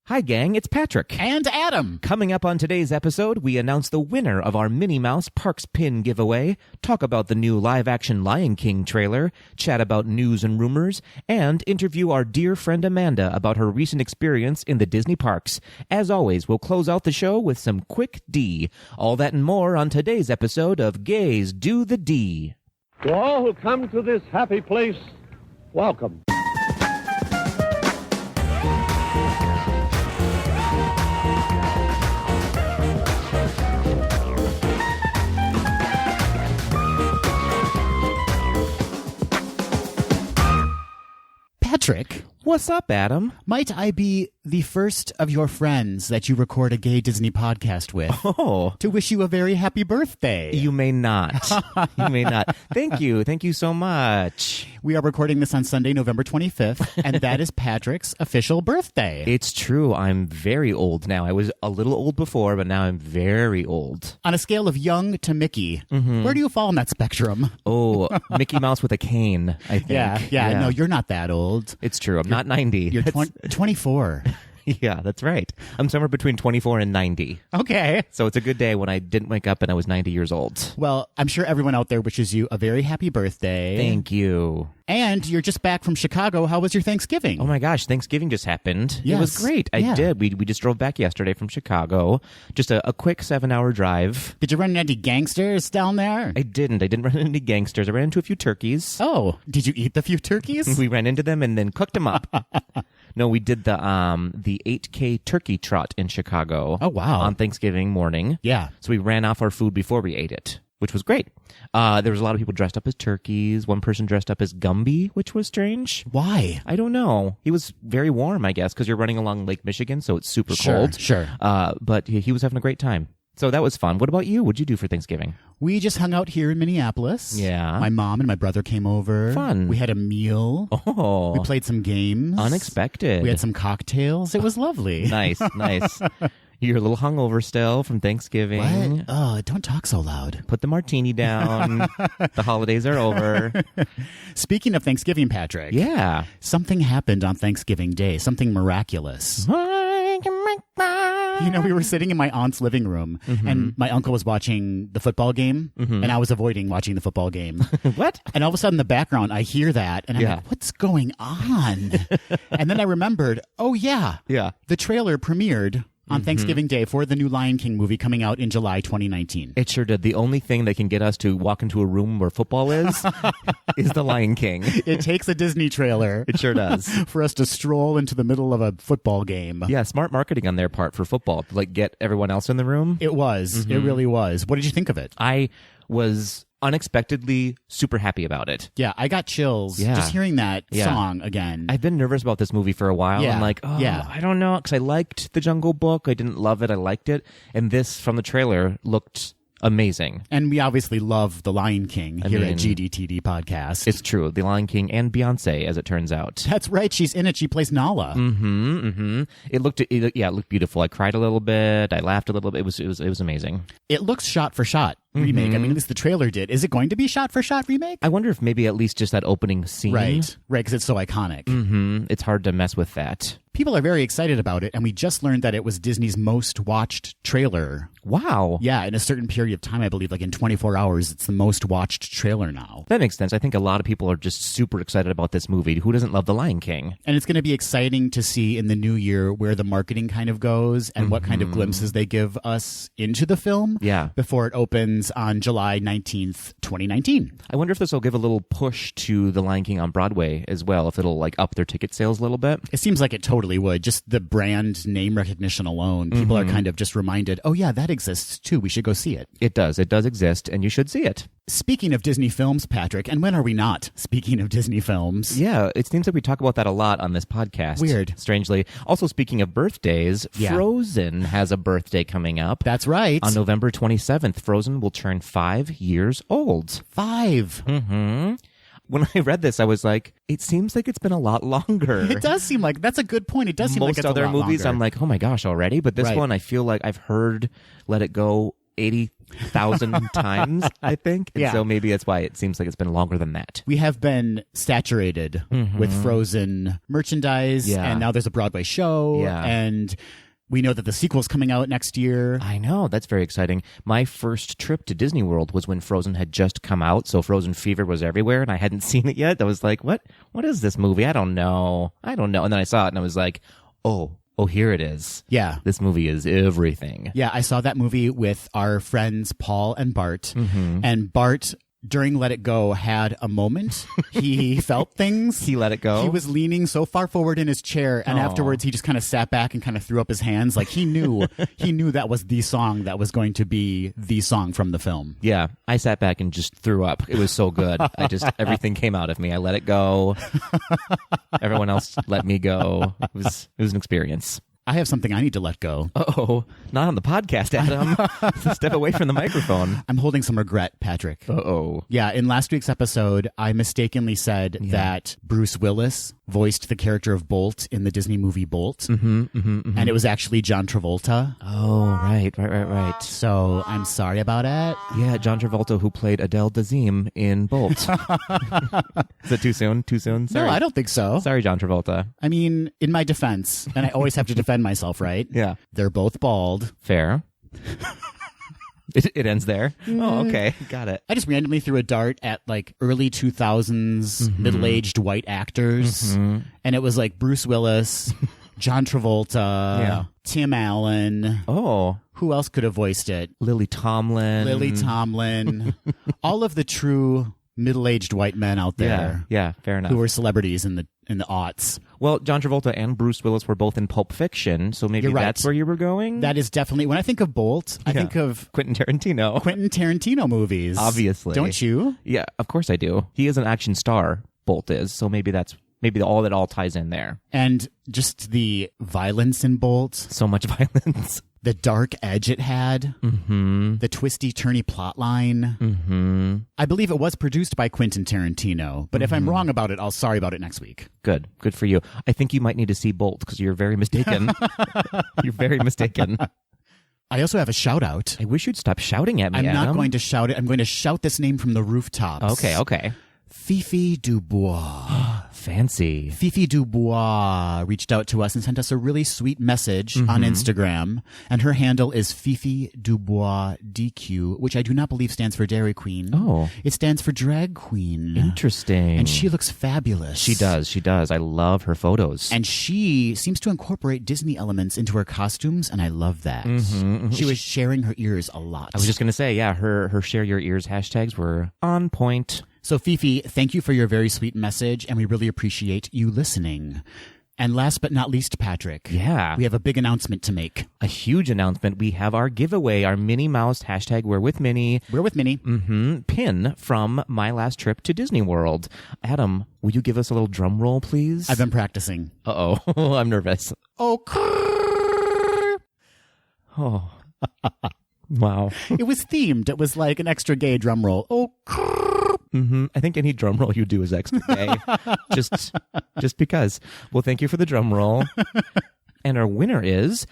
Hi, gang, it's Patrick. And Adam. Coming up on today's episode, we announce the winner of our Minnie Mouse Parks Pin giveaway, talk about the new live-action Lion King trailer, chat about news and rumors, and interview our dear friend Amanda about her recent experience in the Disney parks. As always, we'll close out the show with some quick D. All that and more on today's episode of Gays Do the D. To all who come to this happy place, welcome. Patrick. What's up, Adam? Might I be the first of your friends that you record a gay Disney podcast with? Oh. To wish you a very happy birthday. You may not. You may not. Thank you. Thank you so much. We are recording this on Sunday, November 25th, and that is Patrick's official birthday. It's true. I'm very old now. I was a little old before, but now I'm very old. On a scale of young to Mickey, where do you fall on that spectrum? Oh, Mickey Mouse with a cane, I think. Yeah. No, you're not that old. It's true. I'm not 90. You're 24. Yeah, that's right. I'm somewhere between 24 and 90. Okay. So it's a good day when I didn't wake up and I was 90 years old. Well, I'm sure everyone out there wishes you a very happy birthday. Thank you. And you're just back from Chicago. How was your Thanksgiving? Oh my gosh, Thanksgiving just happened. Yes. It was great. I did. We just drove back yesterday from Chicago. Just a quick 7-hour drive. Did you run into any gangsters down there? I didn't run into any gangsters. I ran into a few turkeys. Oh, did you eat the few turkeys? We ran into them and then cooked them up. No, we did the 8K turkey trot in Chicago. Oh, wow. On Thanksgiving morning. Yeah. So we ran off our food before we ate it, which was great. There was a lot of people dressed up as turkeys. One person dressed up as Gumby, which was strange. Why? I don't know. He was very warm, I guess, because you're running along Lake Michigan, so it's super cold. Sure. But he was having a great time. So that was fun. What about you? What'd you do for Thanksgiving? We just hung out here in Minneapolis. Yeah. My mom and my brother came over. Fun. We had a meal. Oh. We played some games. Unexpected. We had some cocktails. It was lovely. Nice. You're a little hungover still from Thanksgiving. What? Oh, don't talk so loud. Put the martini down. The holidays are over. Speaking of Thanksgiving, Patrick. Yeah. Something happened on Thanksgiving Day. Something miraculous. You know, we were sitting in my aunt's living room, and my uncle was watching the football game, and I was avoiding watching the football game. What? And all of a sudden, in the background, I hear that, and I'm like, what's going on? And then I remembered, the trailer premiered on Thanksgiving Day for the new Lion King movie coming out in July 2019. It sure did. The only thing that can get us to walk into a room where football is the Lion King. It takes a Disney trailer. It sure does. For us to stroll into the middle of a football game. Yeah, smart marketing on their part for football. To, like, get everyone else in the room. It was. It really was. What did you think of it? I was unexpectedly super happy about it. Yeah, I got chills just hearing that song again. I've been nervous about this movie for a while. Yeah. I'm like, I don't know, because I liked The Jungle Book. I didn't love it. I liked it. And this, from the trailer, looked amazing. And we obviously love The Lion King at GDTD podcast. It's true. The Lion King and Beyonce, as it turns out. That's right. She's in it. She plays Nala. It looked beautiful. I cried a little bit. I laughed a little bit. It was amazing. It looks shot for shot remake. I mean, at least the trailer did. Is it going to be shot for shot remake? I wonder if maybe at least just that opening scene. Right, because it's so iconic. It's hard to mess with that. People are very excited about it, and we just learned that it was Disney's most watched trailer. Wow. Yeah, in a certain period of time, I believe, like in 24 hours, it's the most watched trailer now. That makes sense. I think a lot of people are just super excited about this movie. Who doesn't love The Lion King? And it's going to be exciting to see in the new year where the marketing kind of goes and what kind of glimpses they give us into the film before it opens on July 19th, 2019. I wonder if this will give a little push to The Lion King on Broadway as well, if it'll like up their ticket sales a little bit. It seems like it totally would. Just the brand name recognition alone, people are kind of just reminded, oh yeah, that exists too. We should go see it. It does. It does exist, and you should see it. Speaking of Disney films, Patrick, and when are we not speaking of Disney films? Yeah, it seems like we talk about that a lot on this podcast. Weird. Strangely. Also, speaking of birthdays, Frozen has a birthday coming up. That's right. On November 27th, Frozen will turn 5 years old. 5. When I read this, I was like, it seems like it's been a lot longer. It does seem like, that's a good point. It does seem like it's a lot Most other movies, longer. I'm like, oh my gosh, already? But this one, I feel like I've heard Let It Go 80,000 times, I think. And so maybe that's why it seems like it's been longer than that. We have been saturated with Frozen merchandise, and now there's a Broadway show, and we know that the sequel's coming out next year. I know. That's very exciting. My first trip to Disney World was when Frozen had just come out, so Frozen fever was everywhere, and I hadn't seen it yet. I was like, what is this movie? I don't know. And then I saw it, and I was like, oh, here it is. Yeah. This movie is everything. Yeah, I saw that movie with our friends Paul and Bart, and Bart, during Let It Go, had a moment. He felt things. He let it go. He was leaning so far forward in his chair, and afterwards he just kind of sat back and kind of threw up his hands. Like he knew that was the song that was going to be the song from the film. Yeah, I sat back and just threw up. It was so good. Everything came out of me. I let it go. Everyone else let me go. It was an experience. I have something I need to let go. Uh-oh. Not on the podcast, Adam. Step away from the microphone. I'm holding some regret, Patrick. Uh-oh. Yeah, in last week's episode, I mistakenly said that Bruce Willis voiced the character of Bolt in the Disney movie Bolt. And it was actually John Travolta. Oh, right. So I'm sorry about it. Yeah, John Travolta, who played Adele Dazeem in Bolt. Is it too soon? Sorry. No, I don't think so. Sorry, John Travolta. I mean, in my defense, and I always have to defend myself, right? Yeah. They're both bald. Fair. It ends there. Oh, okay. Got it. I just randomly threw a dart at like early 2000s middle-aged white actors. And it was like Bruce Willis, John Travolta, Tim Allen. Oh. Who else could have voiced it? Lily Tomlin. All of the true middle-aged white men out there. Yeah, fair enough. Who were celebrities in the aughts. Well, John Travolta and Bruce Willis were both in Pulp Fiction, so maybe that's where you were going? That is definitely... When I think of Bolt, I think of... Quentin Tarantino movies. Obviously. Don't you? Yeah, of course I do. He is an action star, Bolt is, so maybe all ties in there. And just the violence in Bolt. So much violence. The dark edge it had. The twisty-turny plot line. I believe it was produced by Quentin Tarantino, but if I'm wrong about it, I'll sorry about it next week. Good for you. I think you might need to see Bolt because you're very mistaken. You're very mistaken. I also have a shout-out. I wish you'd stop shouting at me, I'm Adam. not going to shout it. I'm going to shout this name from the rooftops. Okay. Fifi Dubois. Fancy. Fifi Dubois reached out to us and sent us a really sweet message on Instagram. And her handle is Fifi Dubois DQ, which I do not believe stands for Dairy Queen. Oh. It stands for Drag Queen. Interesting. And she looks fabulous. She does. I love her photos. And she seems to incorporate Disney elements into her costumes, and I love that. She was sharing her ears a lot. I was just going to say, yeah, her share your ears hashtags were on point. So, Fifi, thank you for your very sweet message, and we really appreciate you listening. And last but not least, Patrick. Yeah. We have a big announcement to make. A huge announcement. We have our giveaway, our Minnie Mouse hashtag We're With Minnie. We're With Minnie. Pin from my last trip to Disney World. Adam, will you give us a little drum roll, please? I've been practicing. Uh-oh. I'm nervous. Oh. Wow. It was themed. It was like an extra gay drum roll. Oh. I think any drum roll you do is extra gay. just because. Well, thank you for the drum roll. And our winner is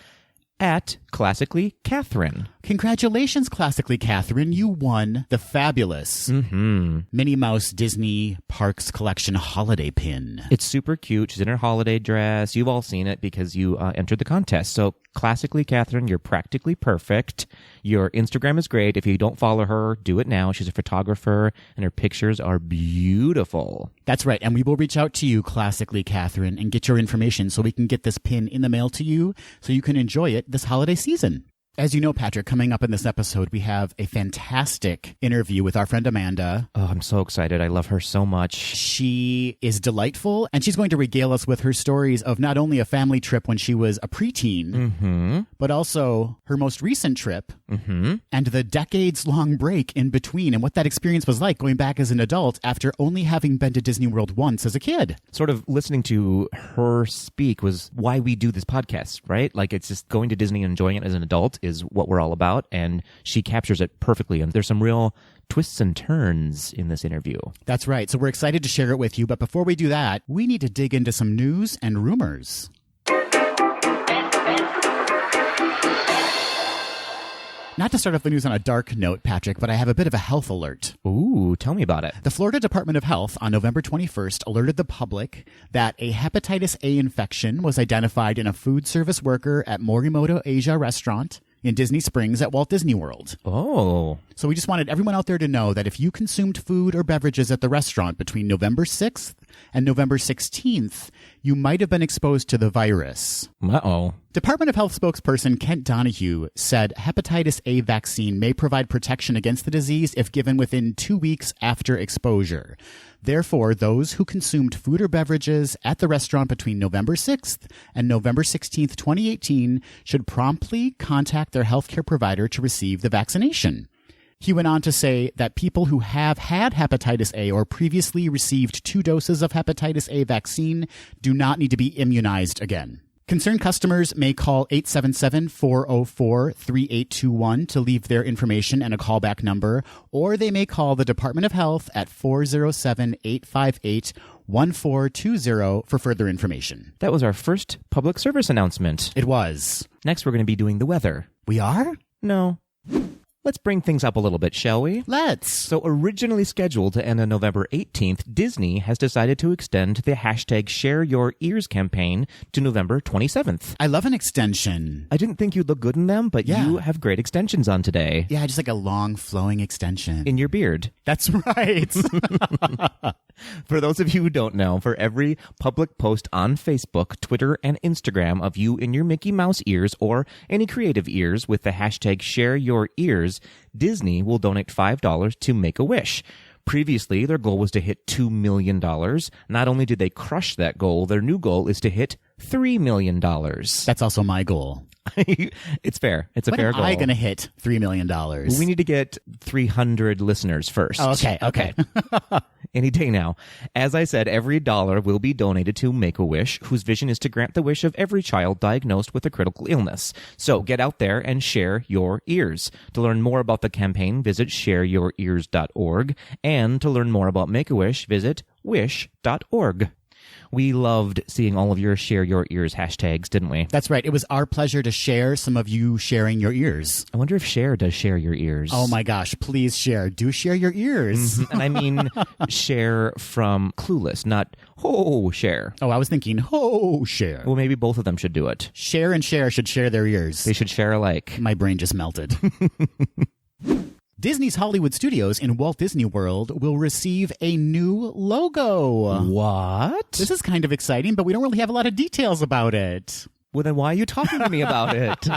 at Classically Catherine. Congratulations, Classically Catherine. You won the fabulous Minnie Mouse Disney Parks Collection holiday pin. It's super cute. She's in her holiday dress. You've all seen it because you entered the contest. So Classically Catherine, you're practically perfect. Your Instagram is great. If you don't follow her, do it now. She's a photographer and her pictures are beautiful. That's right. And we will reach out to you, Classically Catherine, and get your information so we can get this pin in the mail to you so you can enjoy it this holiday season. As you know, Patrick, coming up in this episode, we have a fantastic interview with our friend Amanda. Oh, I'm so excited. I love her so much. She is delightful, and she's going to regale us with her stories of not only a family trip when she was a preteen, but also her most recent trip and the decades-long break in between and what that experience was like going back as an adult after only having been to Disney World once as a kid. Sort of listening to her speak was why we do this podcast, right? Like, it's just going to Disney and enjoying it as an adult is what we're all about, and she captures it perfectly. And there's some real twists and turns in this interview. That's right. So we're excited to share it with you. But before we do that, we need to dig into some news and rumors. Not to start off the news on a dark note, Patrick, but I have a bit of a health alert. Ooh, tell me about it. The Florida Department of Health on November 21st alerted the public that a hepatitis A infection was identified in a food service worker at Morimoto Asia restaurant in Disney Springs at Walt Disney World. Oh. So we just wanted everyone out there to know that if you consumed food or beverages at the restaurant between November 6th and November 16th, you might have been exposed to the virus. Uh-oh. Department of Health spokesperson Kent Donahue said hepatitis A vaccine may provide protection against the disease if given within 2 weeks after exposure. Therefore, those who consumed food or beverages at the restaurant between November 6th and November 16th, 2018, should promptly contact their healthcare provider to receive the vaccination. He went on to say that people who have had hepatitis A or previously received 2 doses of hepatitis A vaccine do not need to be immunized again. Concerned customers may call 877-404-3821 to leave their information and a callback number, or they may call the Department of Health at 407-858-1420 for further information. That was our first public service announcement. It was. Next, we're going to be doing the weather. We are? No. Let's bring things up a little bit, shall we? Let's. So originally scheduled to end on November 18th, Disney has decided to extend the hashtag Share Your Ears campaign to November 27th. I love an extension. I didn't think you'd look good in them, but you have great extensions on today. Yeah, just like a long flowing extension. In your beard. That's right. For those of you who don't know, for every public post on Facebook, Twitter, and Instagram of you in your Mickey Mouse ears or any creative ears with the hashtag Share Your Ears, Disney will donate $5 to Make-A-Wish. Previously, their goal was to hit $2 million. Not only did they crush that goal, their new goal is to hit $3 million. That's also my goal. It's fair. It's a when fair am goal. I going to hit $3 million? We need to get 300 listeners first. Oh, okay. Any day now. As I said, every dollar will be donated to Make-A-Wish, whose vision is to grant the wish of every child diagnosed with a critical illness. So get out there and share your ears. To learn more about the campaign, visit shareyourears.org. And to learn more about Make-A-Wish, visit wish.org. We loved seeing all of your Share Your Ears hashtags, didn't we? That's right. It was our pleasure to share some of you sharing your ears. I wonder if Share does Share Your Ears. Oh my gosh, please share. Do share your ears. And I mean Share from Clueless, not Share. Oh, I was thinking share. Well, maybe both of them should do it. Share and Share should share their ears. They should share alike. My brain just melted. Disney's Hollywood Studios in Walt Disney World will receive a new logo. What? This is kind of exciting, but we don't really have a lot of details about it. Well, then why are you talking to me about it?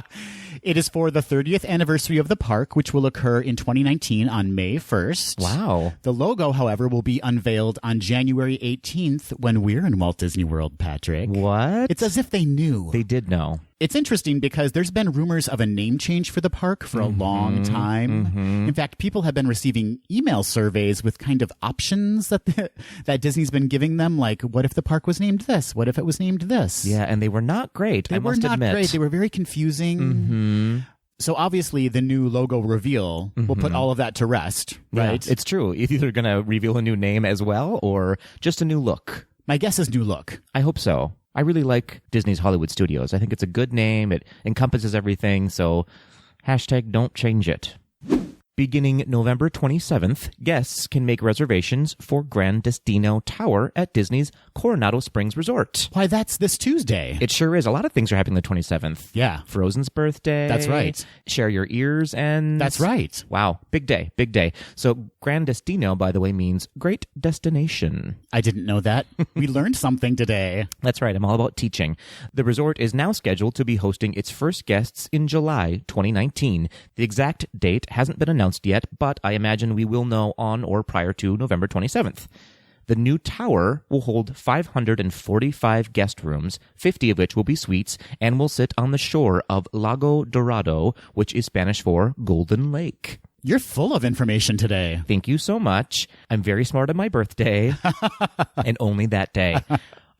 It is for the 30th anniversary of the park, which will occur in 2019 on May 1st. Wow. The logo, however, will be unveiled on January 18th when we're in Walt Disney World, Patrick. What? It's as if they knew. They did know. It's interesting because there's been rumors of a name change for the park for a long time. In fact, people have been receiving email surveys with kind of options that Disney's been giving them, like, what if the park was named this? What if it was named this? Yeah, and they were not great, They were not great. They were very confusing. So obviously the new logo reveal will put all of that to rest, right? Yeah, it's true. It's either going to reveal a new name as well or just a new look. My guess is new look. I hope so. I really like Disney's Hollywood Studios. I think it's a good name. It encompasses everything. So hashtag don't change it. Beginning November 27th, guests can make reservations for Gran Destino Tower at Disney's Coronado Springs Resort. Why, that's this Tuesday. It sure is. A lot of things are happening the 27th. Yeah. Frozen's birthday. That's right. Share Your Ears and... That's right. Wow. Big day. Big day. So Gran Destino, by the way, means great destination. I didn't know that. We learned something today. That's right. I'm all about teaching. The resort is now scheduled to be hosting its first guests in July 2019. The exact date hasn't been announced yet, but I imagine we will know on or prior to November 27th. The new tower will hold 545 guest rooms, 50 of which will be suites, and will sit on the shore of Lago Dorado, which is Spanish for Golden Lake. You're full of information today. Thank you so much. I'm very smart on my birthday, and only that day.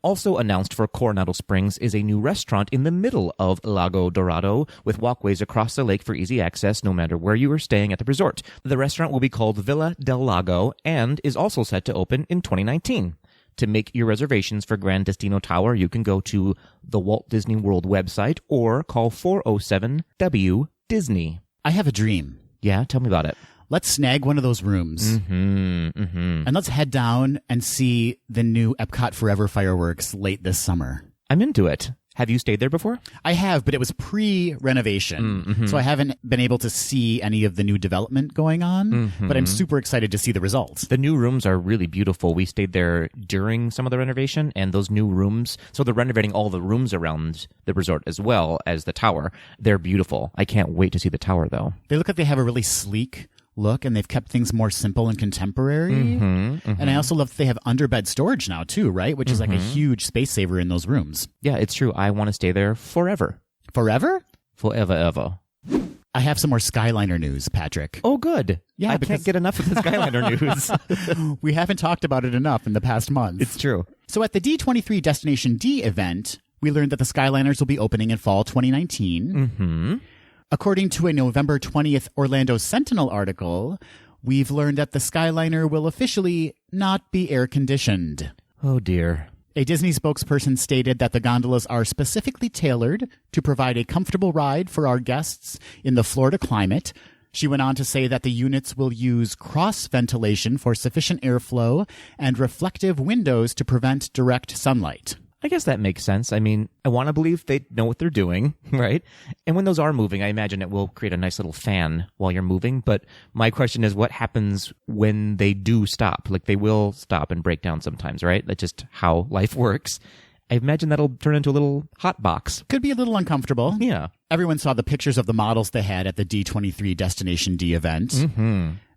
Also announced for Coronado Springs is a new restaurant in the middle of Lago Dorado with walkways across the lake for easy access no matter where you are staying at the resort. The restaurant will be called Villa del Lago and is also set to open in 2019. To make your reservations for Gran Destino Tower, you can go to the Walt Disney World website or call 407-WDisney. I have a dream. Yeah, tell me about it. Let's snag one of those rooms. And let's head down and see the new Epcot Forever fireworks late this summer. I'm into it. Have you stayed there before? I have, but it was pre-renovation. So I haven't been able to see any of the new development going on, but I'm super excited to see the results. The new rooms are really beautiful. We stayed there during some of the renovation, and those new rooms, so they're renovating all the rooms around the resort as well as the tower. They're beautiful. I can't wait to see the tower, though. They look like they have a really sleek look, and they've kept things more simple and contemporary. And I also love that they have underbed storage now too, right? Which is like a huge space saver in those rooms. Yeah, it's true. I want to stay there forever. Forever? Forever, ever. I have some more Skyliner news, Patrick. Oh, good. Yeah, I can't get enough of the Skyliner news. We haven't talked about it enough in the past month. It's true. So at the D23 Destination D event, we learned that the Skyliners will be opening in fall 2019. According to a November 20th Orlando Sentinel article, we've learned that the Skyliner will officially not be air-conditioned. Oh, dear. A Disney spokesperson stated that the gondolas are specifically tailored to provide a comfortable ride for our guests in the Florida climate. She went on to say that the units will use cross-ventilation for sufficient airflow and reflective windows to prevent direct sunlight. I guess that makes sense. I mean, I want to believe they know what they're doing, right? And when those are moving, I imagine it will create a nice little fan while you're moving. But my question is, what happens when they do stop? Like, they will stop and break down sometimes, right? That's just how life works. I imagine that'll turn into a little hot box. Could be a little uncomfortable. Yeah. Everyone saw the pictures of the models they had at the D23 Destination D event.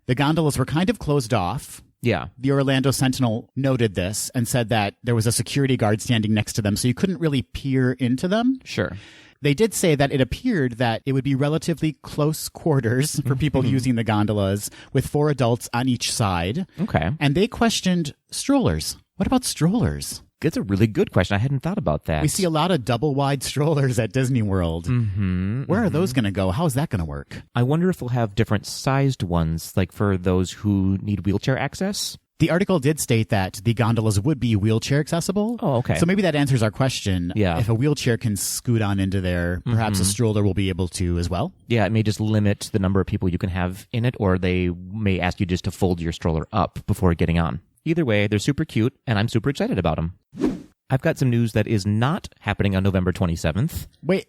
The gondolas were kind of closed off. Yeah. The Orlando Sentinel noted this and said that there was a security guard standing next to them, so you couldn't really peer into them. Sure. They did say that it appeared that it would be relatively close quarters for people using the gondolas, with 4 adults on each side. Okay. And they questioned strollers. What about strollers? It's a really good question. I hadn't thought about that. We see a lot of double-wide strollers at Disney World. Where are those going to go? How is that going to work? I wonder if we'll have different sized ones, like for those who need wheelchair access. The article did state that the gondolas would be wheelchair accessible. Oh, okay. So maybe that answers our question. Yeah. If a wheelchair can scoot on into there, perhaps a stroller will be able to as well. Yeah, it may just limit the number of people you can have in it, or they may ask you just to fold your stroller up before getting on. Either way, they're super cute, and I'm super excited about them. I've got some news that is not happening on November 27th. Wait,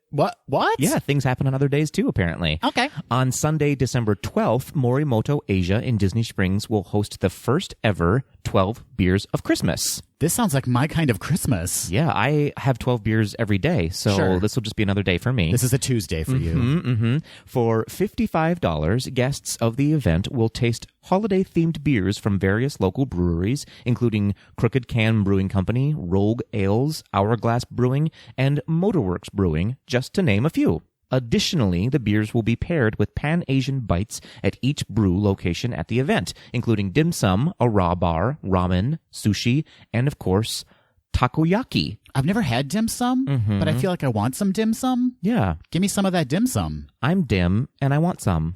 what? Yeah, things happen on other days too, apparently. Okay. On Sunday, December 12th, Morimoto Asia in Disney Springs will host the first ever 12 Beers of Christmas. This sounds like my kind of Christmas. Yeah, I have 12 beers every day, so Sure. This will just be another day for me. This is a Tuesday for you. For $55, guests of the event will taste holiday-themed beers from various local breweries, including Crooked Can Brewing Company, Rogue Ales, Hourglass Brewing, and Motorworks Brewing, just to name a few. Additionally, the beers will be paired with Pan-Asian bites at each brew location at the event, including dim sum, a raw bar, ramen, sushi, and, of course, takoyaki. I've never had dim sum, but I feel like I want some dim sum. Yeah. Give me some of that dim sum. I'm dim, and I want some.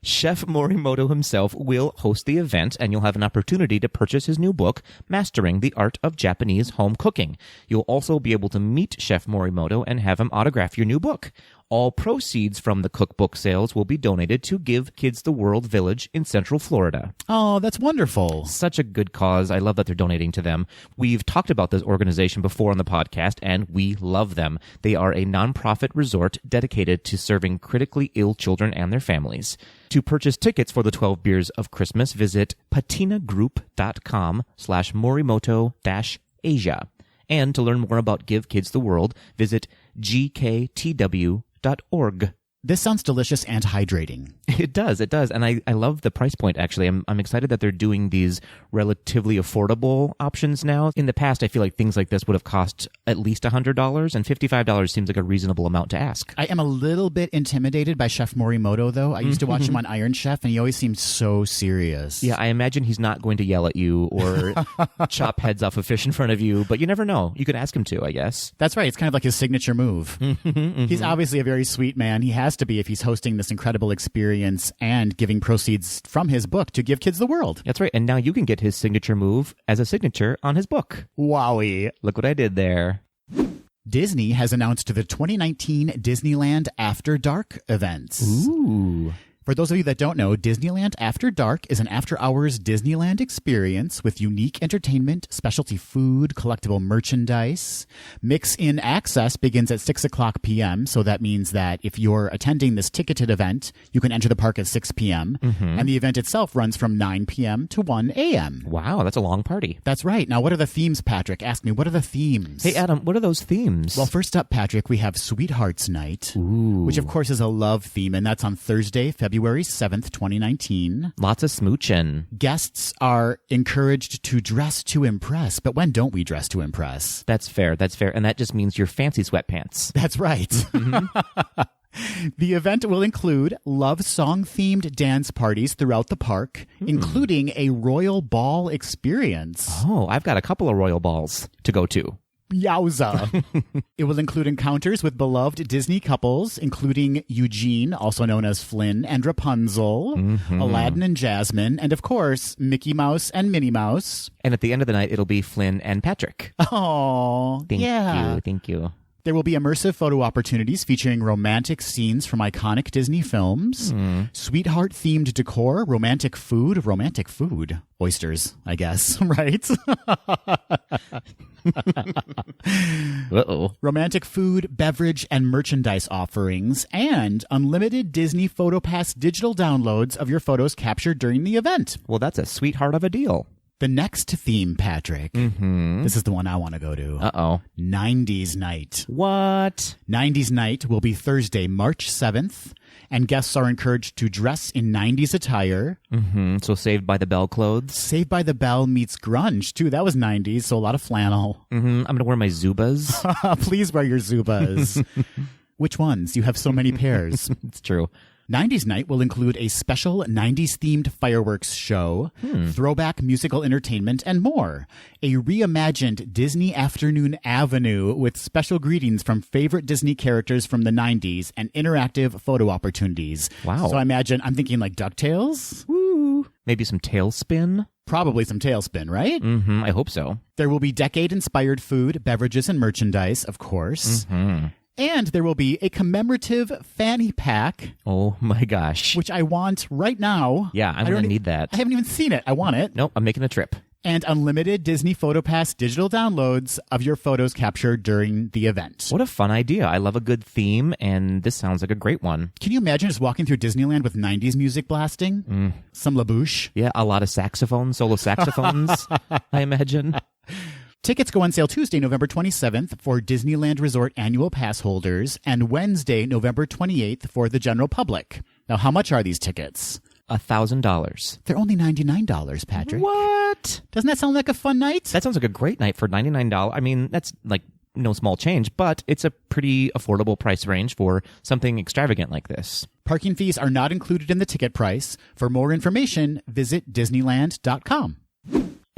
Chef Morimoto himself will host the event, and you'll have an opportunity to purchase his new book, Mastering the Art of Japanese Home Cooking. You'll also be able to meet Chef Morimoto and have him autograph your new book. All proceeds from the cookbook sales will be donated to Give Kids the World Village in Central Florida. Oh, that's wonderful. Such a good cause. I love that they're donating to them. We've talked about this organization before on the podcast, and we love them. They are a nonprofit resort dedicated to serving critically ill children and their families. To purchase tickets for the 12 Beers of Christmas, visit patinagroup.com/morimoto-asia. And to learn more about Give Kids the World, visit gktw.org. This sounds delicious and hydrating. It does. And I love the price point, actually. I'm excited that they're doing these relatively affordable options now. In the past, I feel like things like this would have cost at least $100, and $55 seems like a reasonable amount to ask. I am a little bit intimidated by Chef Morimoto, though. I used to watch him on Iron Chef, and he always seemed so serious. Yeah, I imagine he's not going to yell at you or chop heads off a fish in front of you, but you never know. You could ask him to, I guess. That's right. It's kind of like his signature move. He's obviously a very sweet man. He has to be if he's hosting this incredible experience and giving proceeds from his book to Give Kids the World. That's right. And now you can get his signature move as a signature on his book. Wowie. Look what I did there. Disney has announced the 2019 Disneyland After Dark events. Ooh. For those of you that don't know, Disneyland After Dark is an after-hours Disneyland experience with unique entertainment, specialty food, collectible merchandise. Mix-in access begins at 6 o'clock p.m., so that means that if you're attending this ticketed event, you can enter the park at 6 p.m., and the event itself runs from 9 p.m. to 1 a.m. Wow, that's a long party. That's right. Now, what are the themes, Patrick? Ask me, what are the themes? Hey, Adam, what are those themes? Well, first up, Patrick, we have Sweethearts Night, which, of course, is a love theme, and that's on Thursday, February 7th, 2019. Lots of smooching. Guests are encouraged to dress to impress, but when don't we dress to impress? That's fair. And that just means your fancy sweatpants. That's right. The event will include love song-themed dance parties throughout the park, including a royal ball experience. Oh, I've got a couple of royal balls to go to. Yowza. It will include encounters with beloved Disney couples, including Eugene, also known as Flynn, and Rapunzel, Aladdin and Jasmine, and of course, Mickey Mouse and Minnie Mouse. And at the end of the night, it'll be Flynn and Patrick. Oh, Thank you. There will be immersive photo opportunities featuring romantic scenes from iconic Disney films, sweetheart-themed decor, romantic food, oysters, I guess, right? Uh-oh. Romantic food, beverage, and merchandise offerings, and unlimited Disney PhotoPass digital downloads of your photos captured during the event. Well, that's a sweetheart of a deal. The next theme, Patrick, this is the one I want to go to. Uh-oh. 90s Night. What? 90s Night will be Thursday, March 7th, and guests are encouraged to dress in 90s attire. So Saved by the Bell clothes. Saved by the Bell meets grunge, too. That was 90s, so a lot of flannel. I'm going to wear my Zubas. Please wear your Zubas. Which ones? You have so many pairs. It's true. 90s Night will include a special 90s-themed fireworks show, throwback musical entertainment, and more. A reimagined Disney Afternoon Avenue with special greetings from favorite Disney characters from the 90s and interactive photo opportunities. Wow. So I'm thinking like DuckTales? Woo. Maybe some Tailspin? Probably some Tailspin, right? I hope so. There will be decade-inspired food, beverages, and merchandise, of course. And there will be a commemorative fanny pack. Oh, my gosh. Which I want right now. Yeah, I'm going to need that. I haven't even seen it. I want it. Nope, I'm making a trip. And unlimited Disney PhotoPass digital downloads of your photos captured during the event. What a fun idea. I love a good theme, and this sounds like a great one. Can you imagine just walking through Disneyland with 90s music blasting? Some LaBouche? Yeah, a lot of saxophones, solo saxophones, I imagine. Tickets go on sale Tuesday, November 27th for Disneyland Resort annual pass holders and Wednesday, November 28th for the general public. Now, how much are these tickets? $1,000. They're only $99, Patrick. What? Doesn't that sound like a fun night? That sounds like a great night for $99. I mean, that's like no small change, but it's a pretty affordable price range for something extravagant like this. Parking fees are not included in the ticket price. For more information, visit Disneyland.com.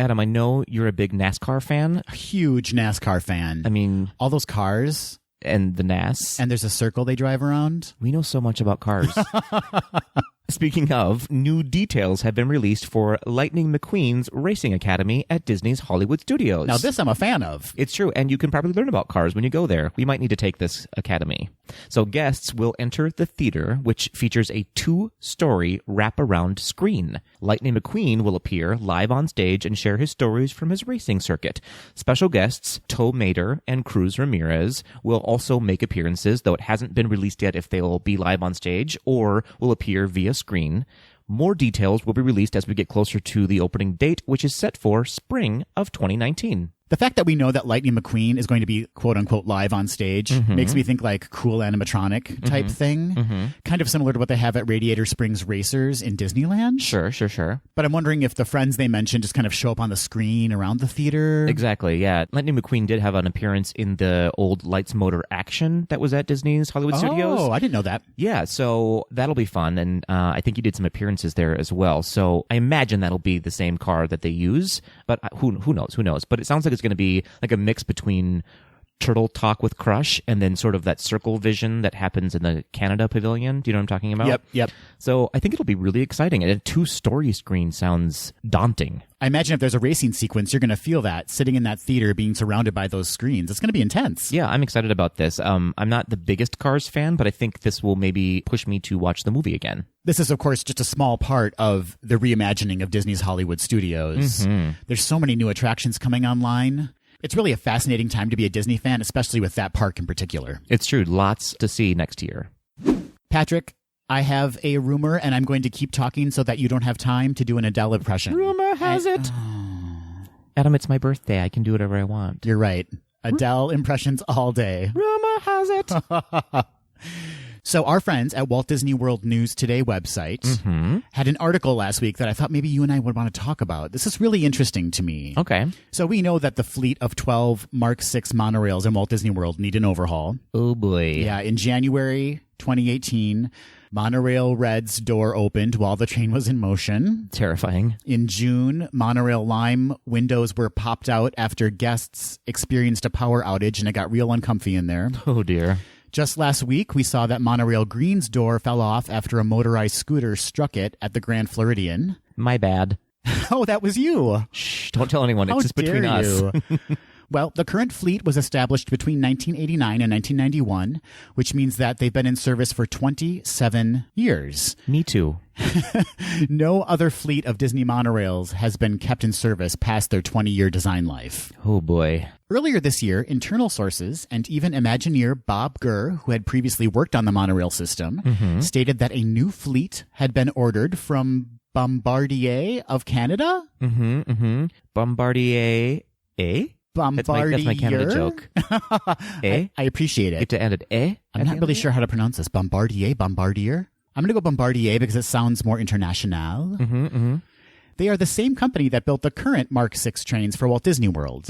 Adam, I know you're a big NASCAR fan. A huge NASCAR fan. I mean, all those cars. And the NAS. And there's a circle they drive around. We know so much about cars. Speaking of, new details have been released for Lightning McQueen's Racing Academy at Disney's Hollywood Studios. Now, this I'm a fan of. It's true, and you can probably learn about cars when you go there. We might need to take this academy. So guests will enter the theater, which features a 2-story wraparound screen. Lightning McQueen will appear live on stage and share his stories from his racing circuit. Special guests, Toe Mater and Cruz Ramirez, will also make appearances, though it hasn't been released yet if they'll be live on stage or will appear via screen. More details will be released as we get closer to the opening date, which is set for spring of 2019. The fact that we know that Lightning McQueen is going to be quote-unquote live on stage makes me think like cool animatronic type thing. Kind of similar to what they have at Radiator Springs Racers in Disneyland. Sure. But I'm wondering if the friends they mentioned just kind of show up on the screen around the theater. Exactly, yeah. Lightning McQueen did have an appearance in the old Lights Motor Action that was at Disney's Hollywood Studios. Oh, I didn't know that. Yeah, so that'll be fun. And I think he did some appearances there as well. So I imagine that'll be the same car that they use. But who knows? But it sounds like it's going to be like a mix between Turtle talk with Crush, and then sort of that circle vision that happens in the Canada Pavilion. Do you know what I'm talking about? Yep. So I think it'll be really exciting. And a 2-story screen sounds daunting. I imagine if there's a racing sequence, you're going to feel that sitting in that theater being surrounded by those screens. It's going to be intense. Yeah, I'm excited about this. I'm not the biggest Cars fan, but I think this will maybe push me to watch the movie again. This is, of course, just a small part of the reimagining of Disney's Hollywood studios. Mm-hmm. There's so many new attractions coming online. It's really a fascinating time to be a Disney fan, especially with that park in particular. It's true. Lots to see next year. Patrick, I have a rumor, and I'm going to keep talking so that you don't have time to do an Adele impression. Rumor has it. Adam, it's my birthday. I can do whatever I want. You're right. Adele impressions all day. Rumor has it. So our friends at Walt Disney World News Today website had an article last week that I thought maybe you and I would want to talk about. This is really interesting to me. Okay. So we know that the fleet of 12 Mark VI monorails in Walt Disney World need an overhaul. Oh, boy. Yeah, in January 2018, Monorail Red's door opened while the train was in motion. Terrifying. In June, Monorail Lime windows were popped out after guests experienced a power outage, and it got real uncomfy in there. Oh, dear. Just last week, we saw that Monorail Green's door fell off after a motorized scooter struck it at the Grand Floridian. My bad. Oh, that was you. Shh, don't tell anyone. It's How just between dare us. you. Well, the current fleet was established between 1989 and 1991, which means that they've been in service for 27 years. Me too. No other fleet of Disney monorails has been kept in service past their 20-year design life. Oh, boy. Earlier this year, internal sources and even Imagineer Bob Gurr, who had previously worked on the monorail system, stated that a new fleet had been ordered from Bombardier of Canada? Bombardier, eh? Bombardier. That's my Canada joke. Eh? I appreciate You it. have to end it, eh? I'm not really sure how to pronounce this. Bombardier? I'm going to go Bombardier because it sounds more international. They are the same company that built the current Mark VI trains for Walt Disney World,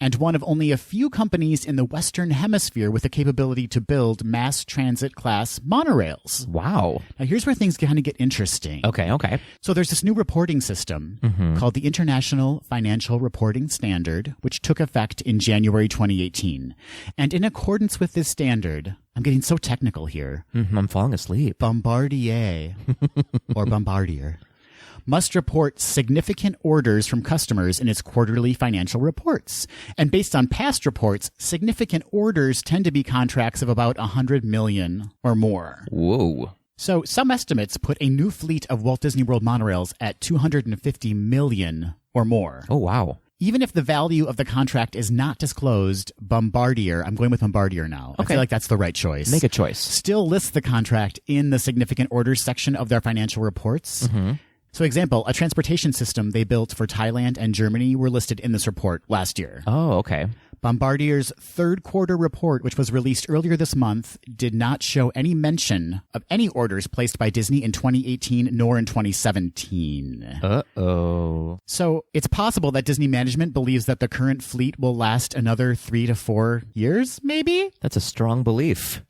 and one of only a few companies in the Western Hemisphere with the capability to build mass transit class monorails. Wow. Now, here's where things kind of get interesting. Okay. So there's this new reporting system called the International Financial Reporting Standard, which took effect in January 2018. And in accordance with this standard, I'm getting so technical here, I'm falling asleep. Bombardier or Bombardier must report significant orders from customers in its quarterly financial reports. And based on past reports, significant orders tend to be contracts of about $100 million or more. Whoa. So some estimates put a new fleet of Walt Disney World monorails at $250 million or more. Oh, wow. Even if the value of the contract is not disclosed, Bombardier, I'm going with Bombardier now. Okay. I feel like that's the right choice. Make a choice. Still lists the contract in the significant orders section of their financial reports. So example, a transportation system they built for Thailand and Germany were listed in this report last year. Oh, okay. Bombardier's third quarter report, which was released earlier this month, did not show any mention of any orders placed by Disney in 2018 nor in 2017. Uh-oh. So it's possible that Disney management believes that the current fleet will last another 3 to 4 years, maybe? That's a strong belief.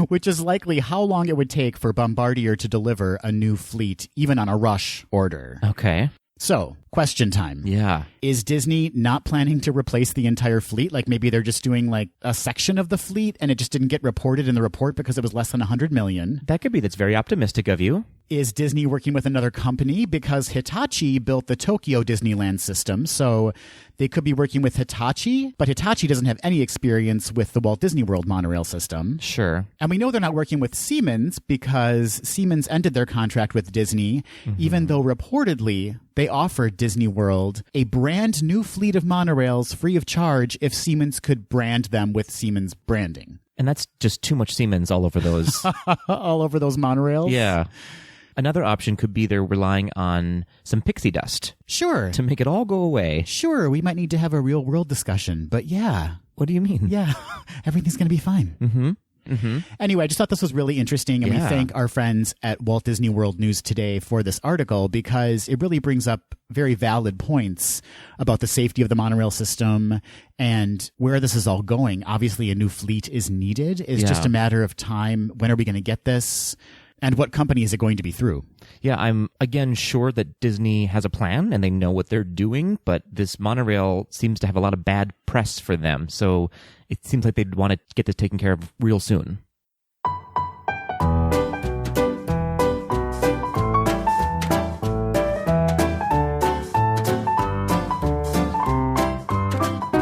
Which is likely how long it would take for Bombardier to deliver a new fleet, even on a rush order. Okay. So, question time. Yeah. Is Disney not planning to replace the entire fleet? Like maybe they're just doing like a section of the fleet and it just didn't get reported in the report because it was less than 100 million. That could be. That's very optimistic of you. Is Disney working with another company? Because Hitachi built the Tokyo Disneyland system, so they could be working with Hitachi, but Hitachi doesn't have any experience with the Walt Disney World monorail system. Sure. And we know they're not working with Siemens because Siemens ended their contract with Disney, even though reportedly they offered Disney World a brand new fleet of monorails free of charge if Siemens could brand them with Siemens branding. And that's just too much Siemens all over those. All over those monorails? Yeah. Another option could be they're relying on some pixie dust Sure. to make it all go away. Sure, we might need to have a real world discussion, but yeah. What do you mean? Yeah, everything's going to be fine. Anyway, I just thought this was really interesting, and we thank our friends at Walt Disney World News Today for this article because it really brings up very valid points about the safety of the monorail system and where this is all going. Obviously, a new fleet is needed. It's just a matter of time. When are we going to get this? And what company is it going to be through? Yeah, I'm again sure that Disney has a plan and they know what they're doing, but this monorail seems to have a lot of bad press for them. So it seems like they'd want to get this taken care of real soon.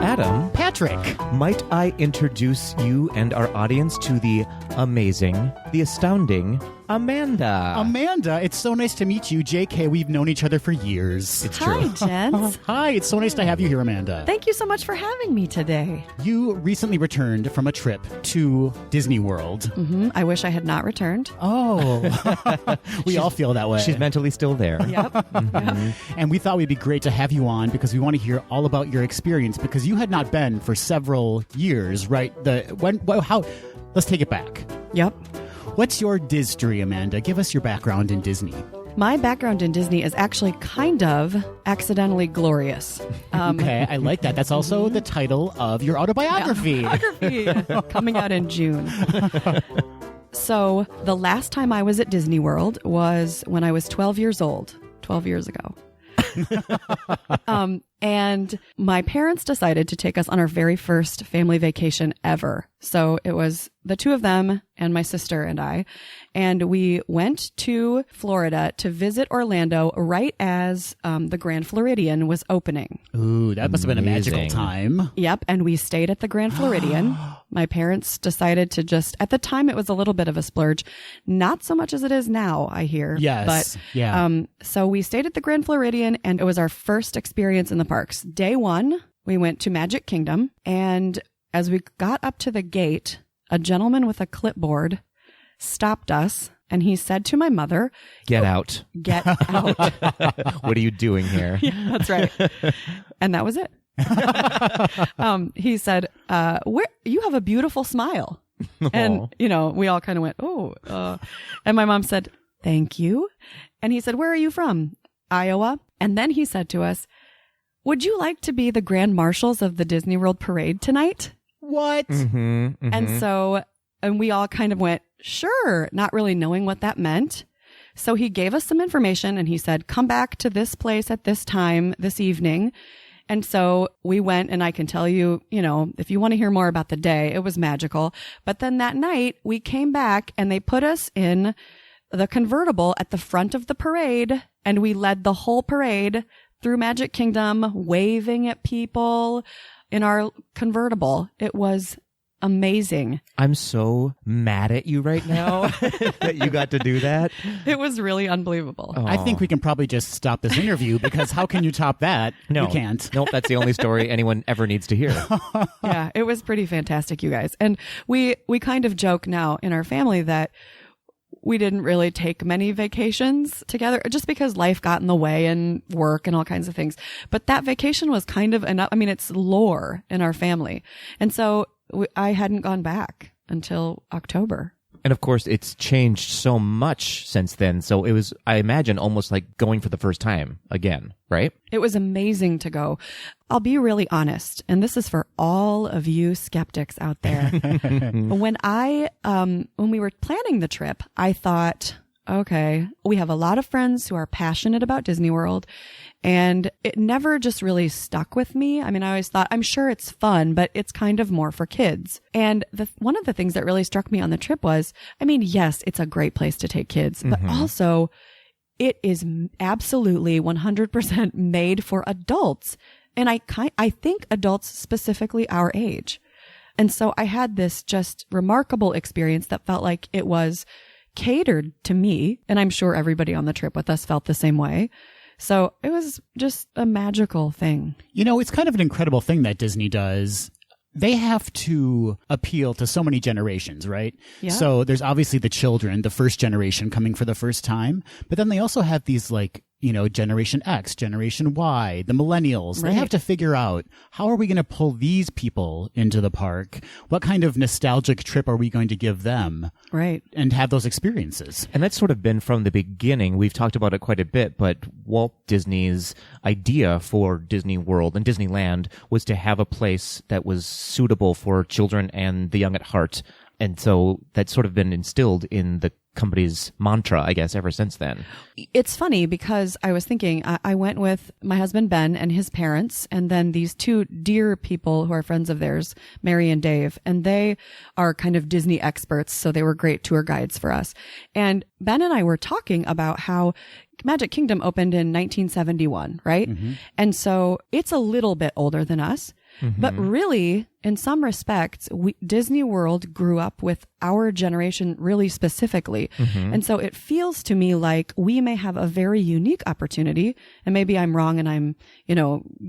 Adam. Patrick. Might I introduce you and our audience to the amazing, the astounding Amanda. Amanda, it's so nice to meet you. JK, we've known each other for years. It's true. Hi, gents. Hi, it's so nice to have you here, Amanda. Thank you so much for having me today. You recently returned from a trip to Disney World. I wish I had not returned. Oh, we all feel that way. She's mentally still there. Yep. And we thought it'd be great to have you on because we want to hear all about your experience because you had not been for several years, right? Let's take it back. Yep. What's your Diz-story, Amanda? Give us your background in Disney. My background in Disney is actually kind of accidentally glorious. Okay, I like that. That's also the title of your autobiography. Coming out in June. So the last time I was at Disney World was when I was 12 years old, 12 years ago. And my parents decided to take us on our very first family vacation ever. So it was the two of them and my sister and I. And we went to Florida to visit Orlando right as the Grand Floridian was opening. Ooh, that must have been a magical time. Yep. And we stayed at the Grand Floridian. My parents decided to just, at the time, it was a little bit of a splurge. Not so much as it is now, I hear. Yes. But, yeah. So we stayed at the Grand Floridian and it was our first experience in the parks. Day one, we went to Magic Kingdom. And as we got up to the gate, a gentleman with a clipboard stopped us. And he said to my mother, Get out. Get out. What are you doing here? Yeah, that's right. And that was it. He said, "Where you have a beautiful smile." And, we all kind of went, "Oh." And my mom said, "Thank you." And he said, "Where are you from?" "Iowa." And then he said to us, "Would you like to be the grand marshals of the Disney World parade tonight?" What? And we all kind of went, "Sure," not really knowing what that meant. So he gave us some information and he said, "Come back to this place at this time this evening." And so we went, and I can tell you, if you want to hear more about the day, it was magical. But then that night we came back and they put us in the convertible at the front of the parade, and we led the whole parade through Magic Kingdom, waving at people in our convertible. It was amazing. I'm so mad at you right now that you got to do that. It was really unbelievable. I think we can probably just stop this interview because how can you top that? No. You can't. Nope, that's the only story anyone ever needs to hear. Yeah, it was pretty fantastic, you guys. And we kind of joke now in our family that we didn't really take many vacations together just because life got in the way and work and all kinds of things. But that vacation was kind of enough. I mean, it's lore in our family. And so I hadn't gone back until October. And of course, it's changed so much since then. So it was, I imagine, almost like going for the first time again, right? It was amazing to go. I'll be really honest, and this is for all of you skeptics out there. When we were planning the trip, I thought, okay, we have a lot of friends who are passionate about Disney World, and it never just really stuck with me. I mean, I always thought, I'm sure it's fun, but it's kind of more for kids. And one of the things that really struck me on the trip was, I mean, yes, it's a great place to take kids, but also it is absolutely 100% made for adults. And I think adults specifically our age. And so I had this just remarkable experience that felt like it was catered to me. And I'm sure everybody on the trip with us felt the same way. So it was just a magical thing. It's kind of an incredible thing that Disney does. They have to appeal to so many generations, right? Yeah. So there's obviously the children, the first generation coming for the first time. But then they also have these Generation X, Generation Y, the millennials. Right. They have to figure out, how are we going to pull these people into the park? What kind of nostalgic trip are we going to give them? Right. And have those experiences. And that's sort of been from the beginning. We've talked about it quite a bit, but Walt Disney's idea for Disney World and Disneyland was to have a place that was suitable for children and the young at heart. And so that's sort of been instilled in the company's mantra, I guess, ever since then. It's funny because I was thinking, I went with my husband, Ben, and his parents, and then these two dear people who are friends of theirs, Mary and Dave, and they are kind of Disney experts. So they were great tour guides for us. And Ben and I were talking about how Magic Kingdom opened in 1971, right? Mm-hmm. And so it's a little bit older than us. Mm-hmm. But really, in some respects, Disney World grew up with our generation really specifically. Mm-hmm. And so it feels to me like we may have a very unique opportunity. And maybe I'm wrong and I'm,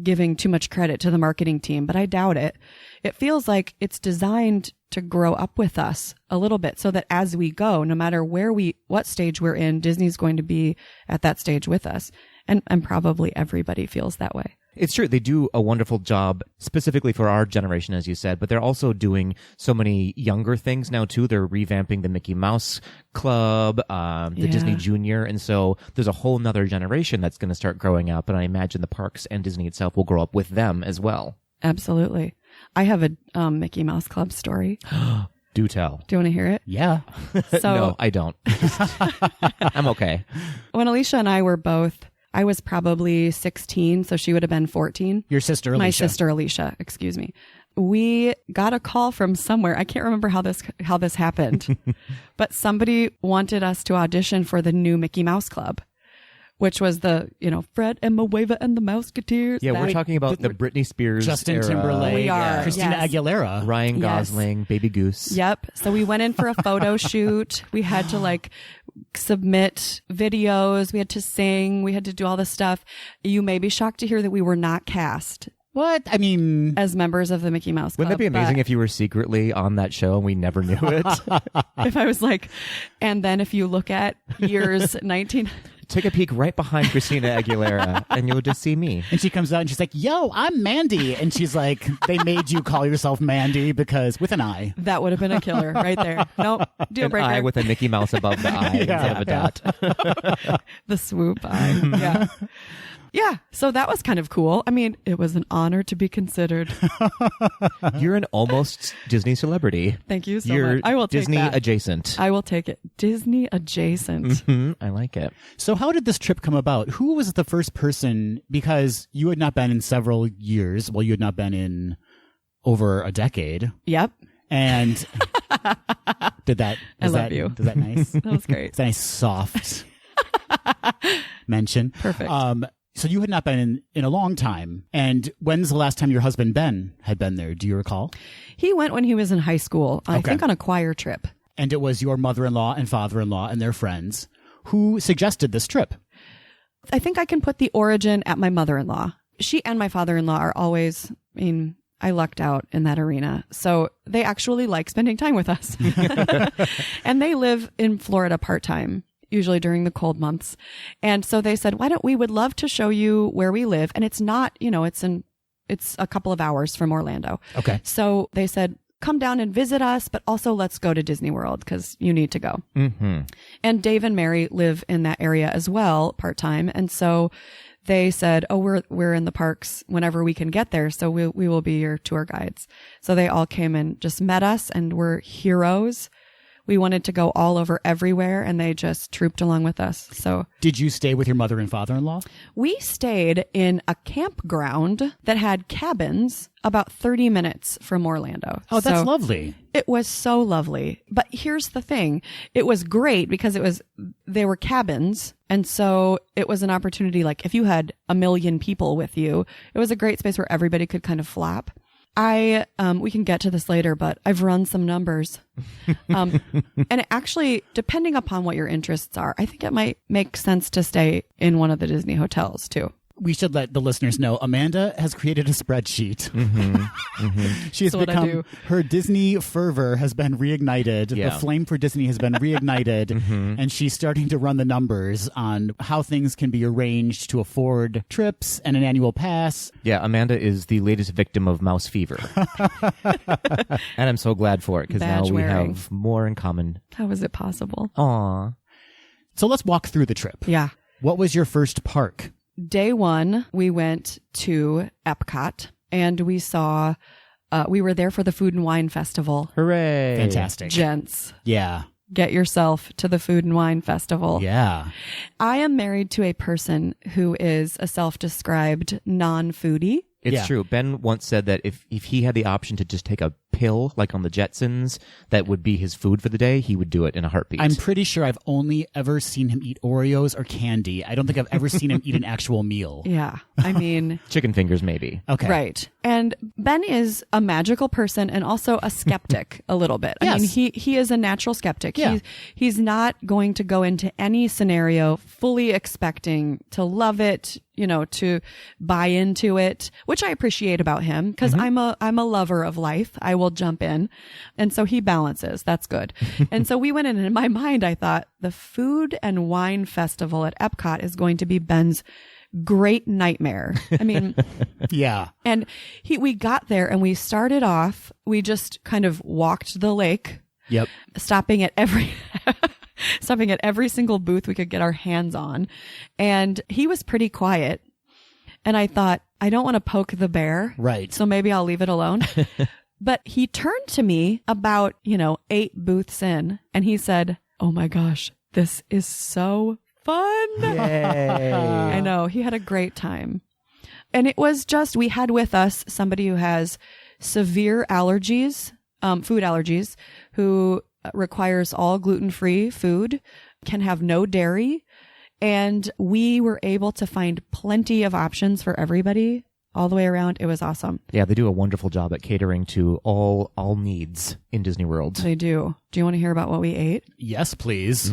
giving too much credit to the marketing team, but I doubt it. It feels like it's designed to grow up with us a little bit so that as we go, no matter what stage we're in, Disney's going to be at that stage with us. And probably everybody feels that way. It's true. They do a wonderful job specifically for our generation, as you said, but they're also doing so many younger things now, too. They're revamping the Mickey Mouse Club, the Disney Junior. And so there's a whole nother generation that's going to start growing up. And I imagine the parks and Disney itself will grow up with them as well. Absolutely. I have a Mickey Mouse Club story. Do tell. Do you want to hear it? Yeah. So, no, I don't. I'm okay. When Alicia and I were both, I was probably 16, so she would have been 14. Your sister, Alicia. My sister, Alicia, excuse me. We got a call from somewhere. I can't remember how this happened, but somebody wanted us to audition for the new Mickey Mouse Club, which was the, Fred and Moeva and the Mouseketeers. Yeah, we're talking about the Britney Spears Justin era. Timberlake, We are, Christina Aguilera, Ryan Gosling, Baby Goose. Yep. So we went in for a photo shoot. We had to submit videos. We had to sing. We had to do all this stuff. You may be shocked to hear that we were not cast. What? I mean, as members of the Mickey Mouse Club. Wouldn't that be amazing if you were secretly on that show and we never knew it? If I was and then if you look at years 19... Take a peek right behind Christina Aguilera and you'll just see me. And she comes out and she's like, yo, I'm Mandy. And she's like, they made you call yourself Mandy because with an I. That would have been a killer right there. Nope. Deal breaker. An eye with a Mickey Mouse above the eye instead of a dot. The swoop eye. Yeah. Yeah. So that was kind of cool. I mean, it was an honor to be considered. You're an almost Disney celebrity. Thank you so You're much. I will take Disney that. adjacent. I will take it. Disney adjacent. Mm-hmm. I like it. So how did this trip come about? Who was the first person? Because you had not been in several years. Well, you had not been in over a decade. Yep. And did that? I love you. Is that nice? That was great. It's a nice soft mention. Perfect. So you had not been in a long time. And when's the last time your husband, Ben, had been there? Do you recall? He went when he was in high school, I think on a choir trip. And it was your mother-in-law and father-in-law and their friends who suggested this trip. I think I can put the origin at my mother-in-law. She and my father-in-law are always, I lucked out in that arena. So they actually like spending time with us. And they live in Florida part-time, usually during the cold months. And so they said, we would love to show you where we live. And it's not, it's a couple of hours from Orlando. Okay. So they said, come down and visit us, but also let's go to Disney World because you need to go. Mm-hmm. And Dave and Mary live in that area as well, part-time. And so they said, we're in the parks whenever we can get there. So we will be your tour guides. So they all came and just met us and were heroes. We wanted to go all over everywhere and they just trooped along with us. So did you stay with your mother and father-in-law? We stayed in a campground that had cabins about 30 minutes from Orlando. Oh, that's lovely. It was so lovely. But here's the thing. It was great because they were cabins. And so it was an opportunity, if you had 1 million people with you, it was a great space where everybody could kind of flap. We can get to this later, but I've run some numbers. And it actually, depending upon what your interests are, I think it might make sense to stay in one of the Disney hotels too. We should let the listeners know Amanda has created a spreadsheet. Mm-hmm. Mm-hmm. She has become, her Disney fervor has been reignited. Yeah. The flame for Disney has been reignited. Mm-hmm. And she's starting to run the numbers on how things can be arranged to afford trips and an annual pass. Yeah, Amanda is the latest victim of mouse fever. And I'm so glad for it because now we have more in common. How is it possible? Aw. So let's walk through the trip. Yeah. What was your first park? Day one, we went to Epcot and we saw We were there for the Food and Wine Festival. Hooray. Fantastic. Gents, Yeah. get yourself to the Food and Wine Festival. Yeah. I am married to a person who is a self-described non-foodie. It's true. Ben once said that if he had the option to just take a pill, like on the Jetsons, that would be his food for the day, he would do it in a heartbeat. I'm pretty sure I've only ever seen him eat Oreos or candy. I don't think I've ever seen him eat an actual meal. Yeah. I mean, Chicken fingers, maybe. Okay. right. And Ben is a magical person and also a skeptic a little bit. I mean, he is a natural skeptic. Yeah. He's not going to go into any scenario fully expecting to love it, you know, to buy into it, which I appreciate about him because I'm a lover of life. I will jump in. And so he balances. That's good. And so we went in my mind, I thought the Food and Wine Festival at Epcot is going to be Ben's great nightmare. I mean, Yeah. and we got there and we started off, we just kind of walked the lake, Yep. stopping at every single booth we could get our hands on. And he was pretty quiet. And I thought, I don't want to poke the bear. Right. So maybe I'll leave it alone. But he turned to me about, 8 booths in and he said, "Oh my gosh, this is so fun." Yay. I know. He had a great time. And it was just, we had with us somebody who has severe allergies, food allergies, who requires all gluten-free food, can have no dairy. And we were able to find plenty of options for everybody all the way around. It was awesome. Yeah, they do a wonderful job at catering to all needs in Disney World. They do. Do you want to hear about what we ate? Yes, please.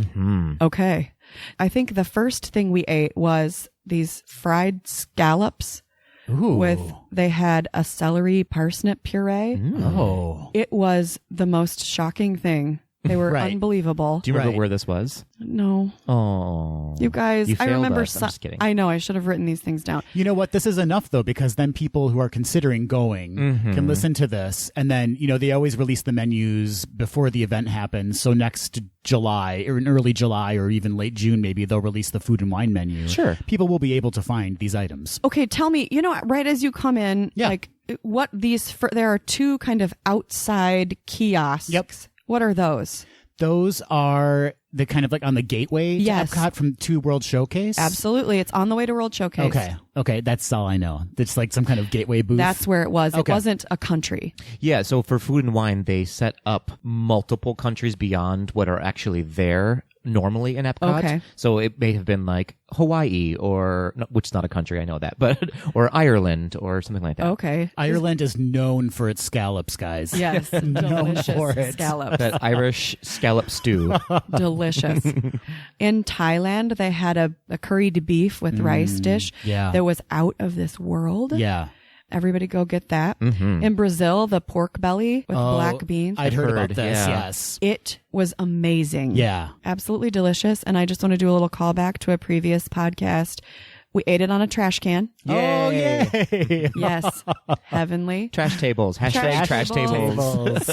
Okay. I think the first thing we ate was these fried scallops Ooh. they had a celery parsnip puree. Oh. It was the most shocking thing. They were Right. unbelievable. Do you remember Right. where this was? No. Oh. You guys, You I failed remember us. I'm just kidding. I know, I should have written these things down. You know what? This is enough, though, because then people who are considering going can listen to this. And then, they always release the menus before the event happens. So next July or in early July or even late June, maybe they'll release the food and wine menu. Sure. People will be able to find these items. Okay, tell me, right as you come in, Yeah. like what there are 2 kind of outside kiosks. Yep. What are those? Those are the kind of like on the gateway Yes. to Epcot from to World Showcase. Absolutely. It's on the way to World Showcase. Okay. That's all I know. It's like some kind of gateway booth. That's where it was. Okay. It wasn't a country. Yeah, so for Food and Wine, they set up multiple countries beyond what are actually there normally in Epcot. Okay. So it may have been like Hawaii which is not a country, I know that, but or Ireland or something like that. Okay. Ireland is known for its scallops, guys. Yes. Known Delicious for it. scallops. That Irish scallop stew. Delicious. In Thailand, they had a curried beef with rice dish yeah. that was out of this world. Yeah. Everybody go get that. In Brazil, the pork belly with black beans. I'd heard about heard, this, yeah. yes. It was amazing. Yeah. Absolutely delicious. And I just want to do a little callback to a previous podcast. We ate it on a trash can. Oh, yay. Yes. Heavenly. Trash tables. Hashtag trash tables.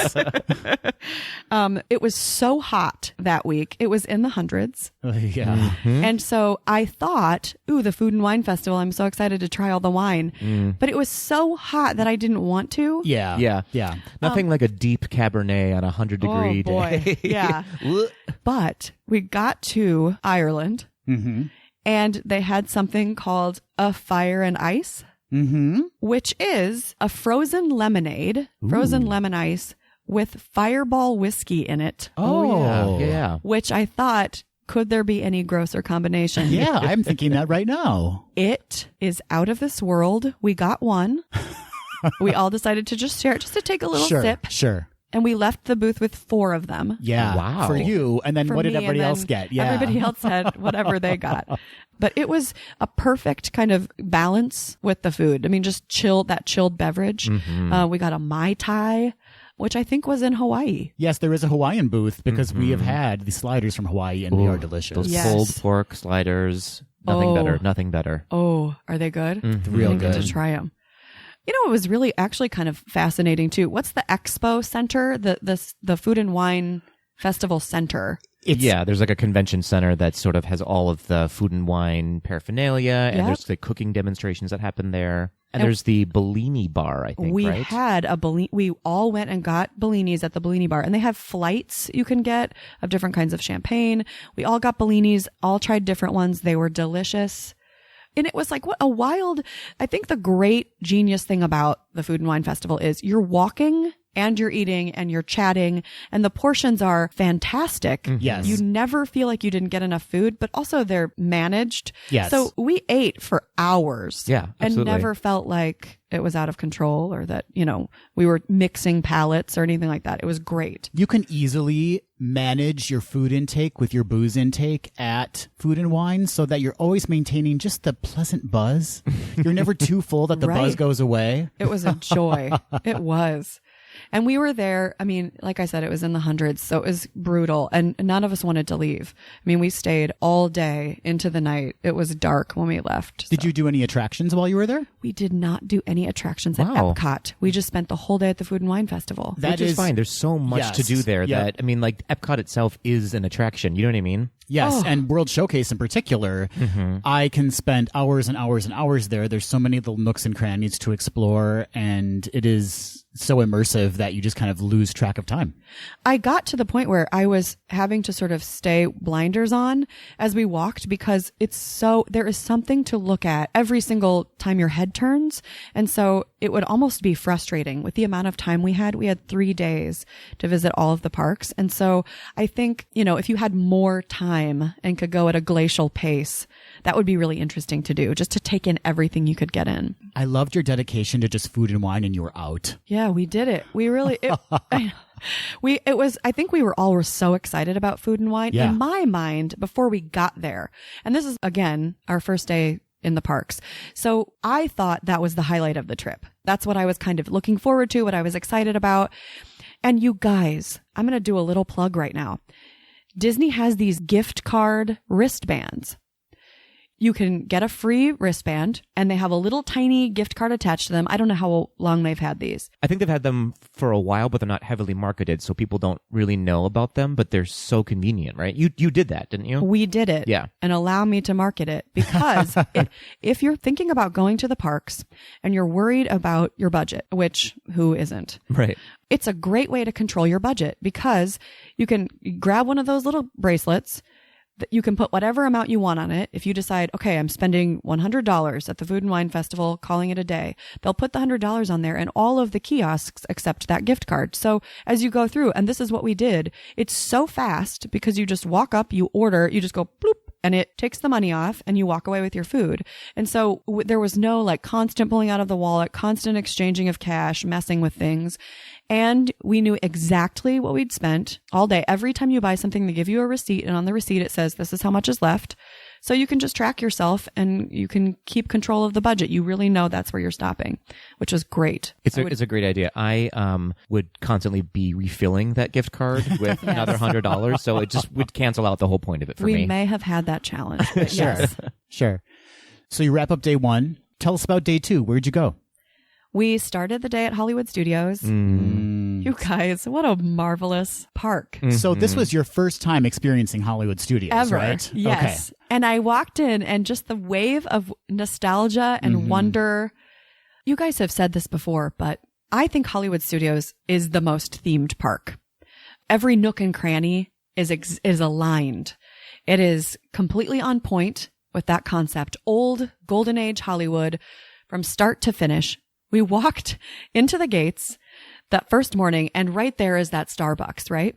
It was so hot that week. It was in the hundreds. Yeah. And so I thought, the Food and Wine Festival. I'm so excited to try all the wine. But it was so hot that I didn't want to. Yeah. Yeah. Yeah. Nothing like a deep Cabernet on a 100-degree Oh, boy. day. Yeah. But we got to Ireland and they had something called a fire and ice, which is a frozen lemonade, frozen lemon ice with Fireball whiskey in it, Oh, yeah. which I thought, could there be any grosser combination? Yeah, I'm thinking that right now. It is out of this world. We got one. We all decided to just share it, just to take a little sip. Sure. And we left the booth with 4 of them. Yeah. Wow. For you. And then For what did me, everybody and else then get? Yeah. Everybody else had whatever they got. But it was a perfect kind of balance with the food. I mean, just chilled beverage. We got a Mai Tai, which I think was in Hawaii. Yes, there is a Hawaiian booth because we have had the sliders from Hawaii and they are delicious. Those Yes. pulled pork sliders. Nothing better. Nothing better. Oh, are they good? Real I didn't get good. to try them. It was really actually kind of fascinating too. What's the expo center? The Food and Wine Festival Center. Yeah, there's like a convention center that sort of has all of the food and wine paraphernalia, and there's the cooking demonstrations that happen there. And there's the Bellini bar, I think, we right? had a Bellini. We all went and got Bellinis at the Bellini bar, and they have flights you can get of different kinds of champagne. We all got Bellinis, all tried different ones. They were delicious. And it was like, what a wild, I think the great genius thing about the Food and Wine Festival is you're walking and you're eating and you're chatting, and the portions are fantastic. Yes. You never feel like you didn't get enough food, but also they're managed. Yes. So we ate for hours. Yeah, and absolutely. never felt like it was out of control or that, we were mixing palettes or anything like that. It was great. You can easily manage your food intake with your booze intake at Food and Wine so that you're always maintaining just the pleasant buzz. You're never too full that the Right. buzz goes away. It was a joy. It was. And we were there. I mean, like I said, it was in the hundreds, so it was brutal. And none of us wanted to leave. I mean, we stayed all day into the night. It was dark when we left. Did you do any attractions while you were there? We did not do any attractions at Wow. Epcot. We just spent the whole day at the Food and Wine Festival. That Which is fine. There's so much Yes. to do there Yep. that, I mean, like, Epcot itself is an attraction. You know what I mean? Yes, and World Showcase in particular, I can spend hours and hours and hours there. There's so many little nooks and crannies to explore, and it is so immersive that you just kind of lose track of time. I got to the point where I was having to sort of stay blinders on as we walked because there is something to look at every single time your head turns. And so it would almost be frustrating with the amount of time we had. We had 3 days to visit all of the parks. And so I think, if you had more time and could go at a glacial pace, that would be really interesting to do, just to take in everything you could get in. I loved your dedication to just food and wine, and you were out. Yeah, we did it. We really, I think we were all so excited about Food and Wine Yeah. in my mind before we got there. And this is, again, our first day in the parks. So I thought that was the highlight of the trip. That's what I was kind of looking forward to, what I was excited about. And you guys, I'm going to do a little plug right now. Disney has these gift card wristbands. You can get a free wristband, and they have a little tiny gift card attached to them. I don't know how long they've had these. I think they've had them for a while, but they're not heavily marketed, so people don't really know about them, but they're so convenient, right? You did that, didn't you? We did it. Yeah. And allow me to market it because if you're thinking about going to the parks and you're worried about your budget, which who isn't? Right. It's a great way to control your budget because you can grab one of those little bracelets. You can put whatever amount you want on it. If you decide, okay, I'm spending $100 at the Food and Wine Festival, calling it a day, they'll put the $100 on there and all of the kiosks accept that gift card. So as you go through, and this is what we did, it's so fast because you just walk up, you order, you just go bloop, and it takes the money off and you walk away with your food. And so there was no like constant pulling out of the wallet, constant exchanging of cash, messing with things. And we knew exactly what we'd spent all day. Every time you buy something, they give you a receipt, and on the receipt, it says, this is how much is left. So you can just track yourself and you can keep control of the budget. You really know that's where you're stopping, which was great. It's a great idea. I would constantly be refilling that gift card with another $100, so it just would cancel out the whole point of it for me. We may have had that challenge, but Sure. yes. Sure. So you wrap up day one. Tell us about day two. Where'd you go? We started the day at Hollywood Studios. You guys, what a marvelous park. So this was your first time experiencing Hollywood Studios, Ever. right? Yes. Okay. And I walked in and just the wave of nostalgia and wonder. You guys have said this before, but I think Hollywood Studios is the most themed park. Every nook and cranny is aligned. It is completely on point with that concept. Old golden age Hollywood from start to finish. We walked into the gates that first morning, and right there is that Starbucks, right?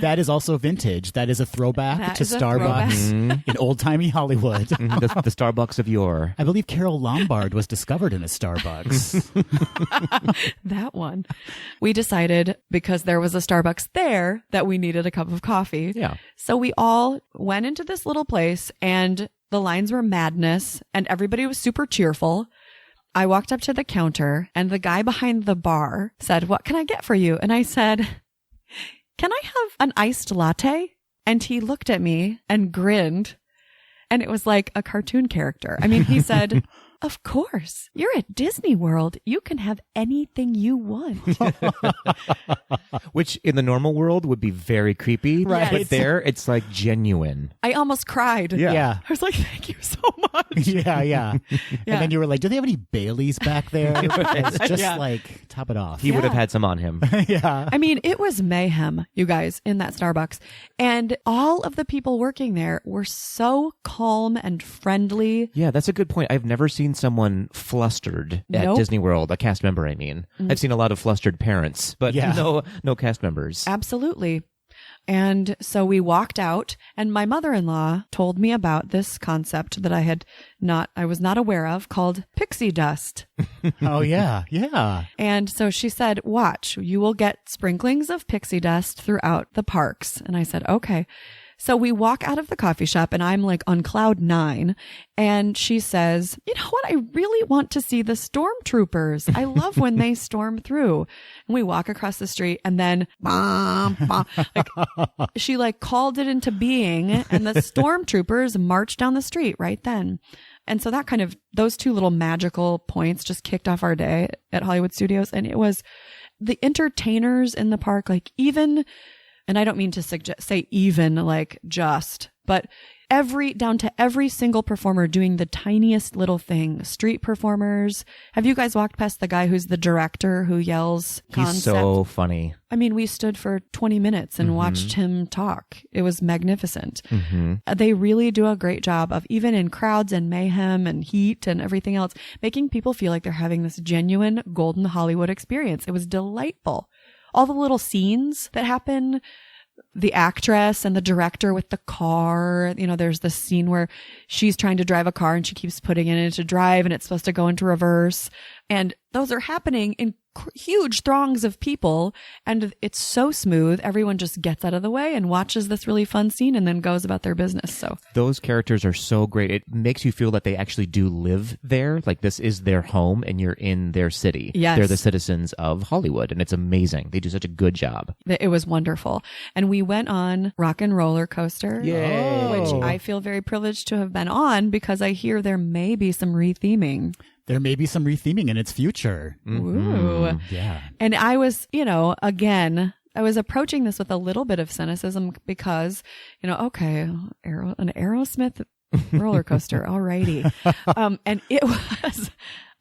That is also vintage. That is a throwback That to is a Starbucks in old-timey Hollywood. the Starbucks of yore. I believe Carol Lombard was discovered in a Starbucks. That one. We decided because there was a Starbucks there that we needed a cup of coffee. Yeah. So we all went into this little place and the lines were madness and everybody was super cheerful. I walked up to the counter and the guy behind the bar said, "What can I get for you?" And I said, "Can I have an iced latte?" And he looked at me and grinned. And it was like a cartoon character. I mean, he said, of course, you're at Disney World. You can have anything you want. Which in the normal world would be very creepy. Right. But there, it's like genuine. I almost cried. Yeah. I was like, thank you so much. Yeah. And then you were like, do they have any Baileys back there? Because just like top it off. He would have had some on him. Yeah. I mean, it was mayhem, you guys, in that Starbucks. And all of the people working there were so calm and friendly. Yeah, that's a good point. I've never seen someone flustered at Nope. Disney World, a cast member, I mean. I've seen a lot of flustered parents, but no cast members. Absolutely. And so we walked out, and my mother-in-law told me about this concept that I was not aware of, called pixie dust. Oh, yeah. Yeah. And so she said, watch, you will get sprinklings of pixie dust throughout the parks. And I said, okay. So we walk out of the coffee shop and I'm like on cloud 9. And she says, you know what? I really want to see the stormtroopers. I love when they storm through. And we walk across the street and then she like called it into being and the stormtroopers marched down the street right then. And so that those two little magical points just kicked off our day at Hollywood Studios. And it was the entertainers in the park, like even, and I don't mean to say even like just, but down to every single performer doing the tiniest little thing. Street performers. Have you guys walked past the guy who's the director who yells concept? He's so funny. I mean, we stood for 20 minutes and watched him talk. It was magnificent. They really do a great job of, even in crowds and mayhem and heat and everything else, making people feel like they're having this genuine golden Hollywood experience. It was delightful. All the little scenes that happen, the actress and the director with the car, there's this scene where she's trying to drive a car and she keeps putting it into drive and it's supposed to go into reverse. And those are happening in huge throngs of people. And it's so smooth. Everyone just gets out of the way and watches this really fun scene and then goes about their business. So those characters are so great. It makes you feel that they actually do live there. Like this is their home and you're in their city. Yes. They're the citizens of Hollywood and it's amazing. They do such a good job. it was wonderful. And we went on Rock and Roller Coaster, Yay. which I feel very privileged to have been on because I hear there may be some retheming. There may be some retheming in its future. Ooh. Yeah. And I was, again, I was approaching this with a little bit of cynicism because, okay, an Aerosmith roller coaster, alrighty. And it was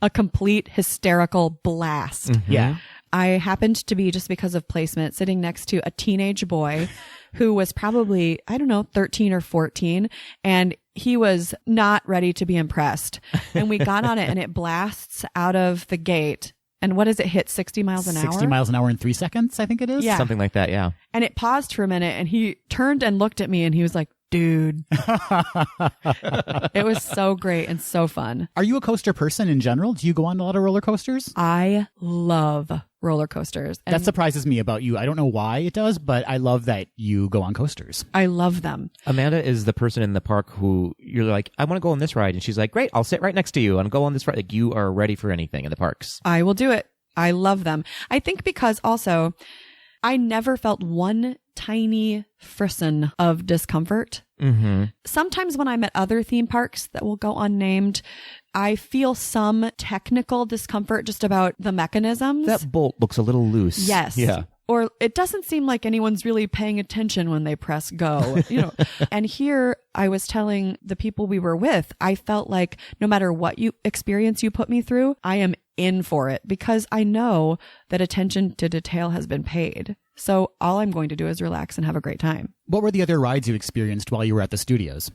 a complete hysterical blast. Yeah. I happened to be, just because of placement, sitting next to a teenage boy who was probably, 13 or 14. And he was not ready to be impressed. And we got on it and it blasts out of the gate. And what does it hit? 60 miles an hour? 60 miles an hour in 3 seconds, I think it is. Yeah. Something like that, yeah. And it paused for a minute and he turned and looked at me and he was like, dude. It was so great and so fun. Are you a coaster person in general? Do you go on a lot of roller coasters? I love roller coasters. And That surprises me about you. I don't know why it does, but I love that you go on coasters. I love them. Amanda is the person in the park who you're like, I want to go on this ride. And she's like, great, I'll sit right next to you and go on this ride. Like, you are ready for anything in the parks. I will do it. I love them. I think because also I never felt one tiny frisson of discomfort. Sometimes when I'm at other theme parks that will go unnamed, I feel some technical discomfort just about the mechanisms. That bolt looks a little loose. Yes. Yeah. Or it doesn't seem like anyone's really paying attention when they press go, And here I was telling the people we were with, I felt like no matter what experience you put me through, I am in for it because I know that attention to detail has been paid. So all I'm going to do is relax and have a great time. What were the other rides you experienced while you were at the studios?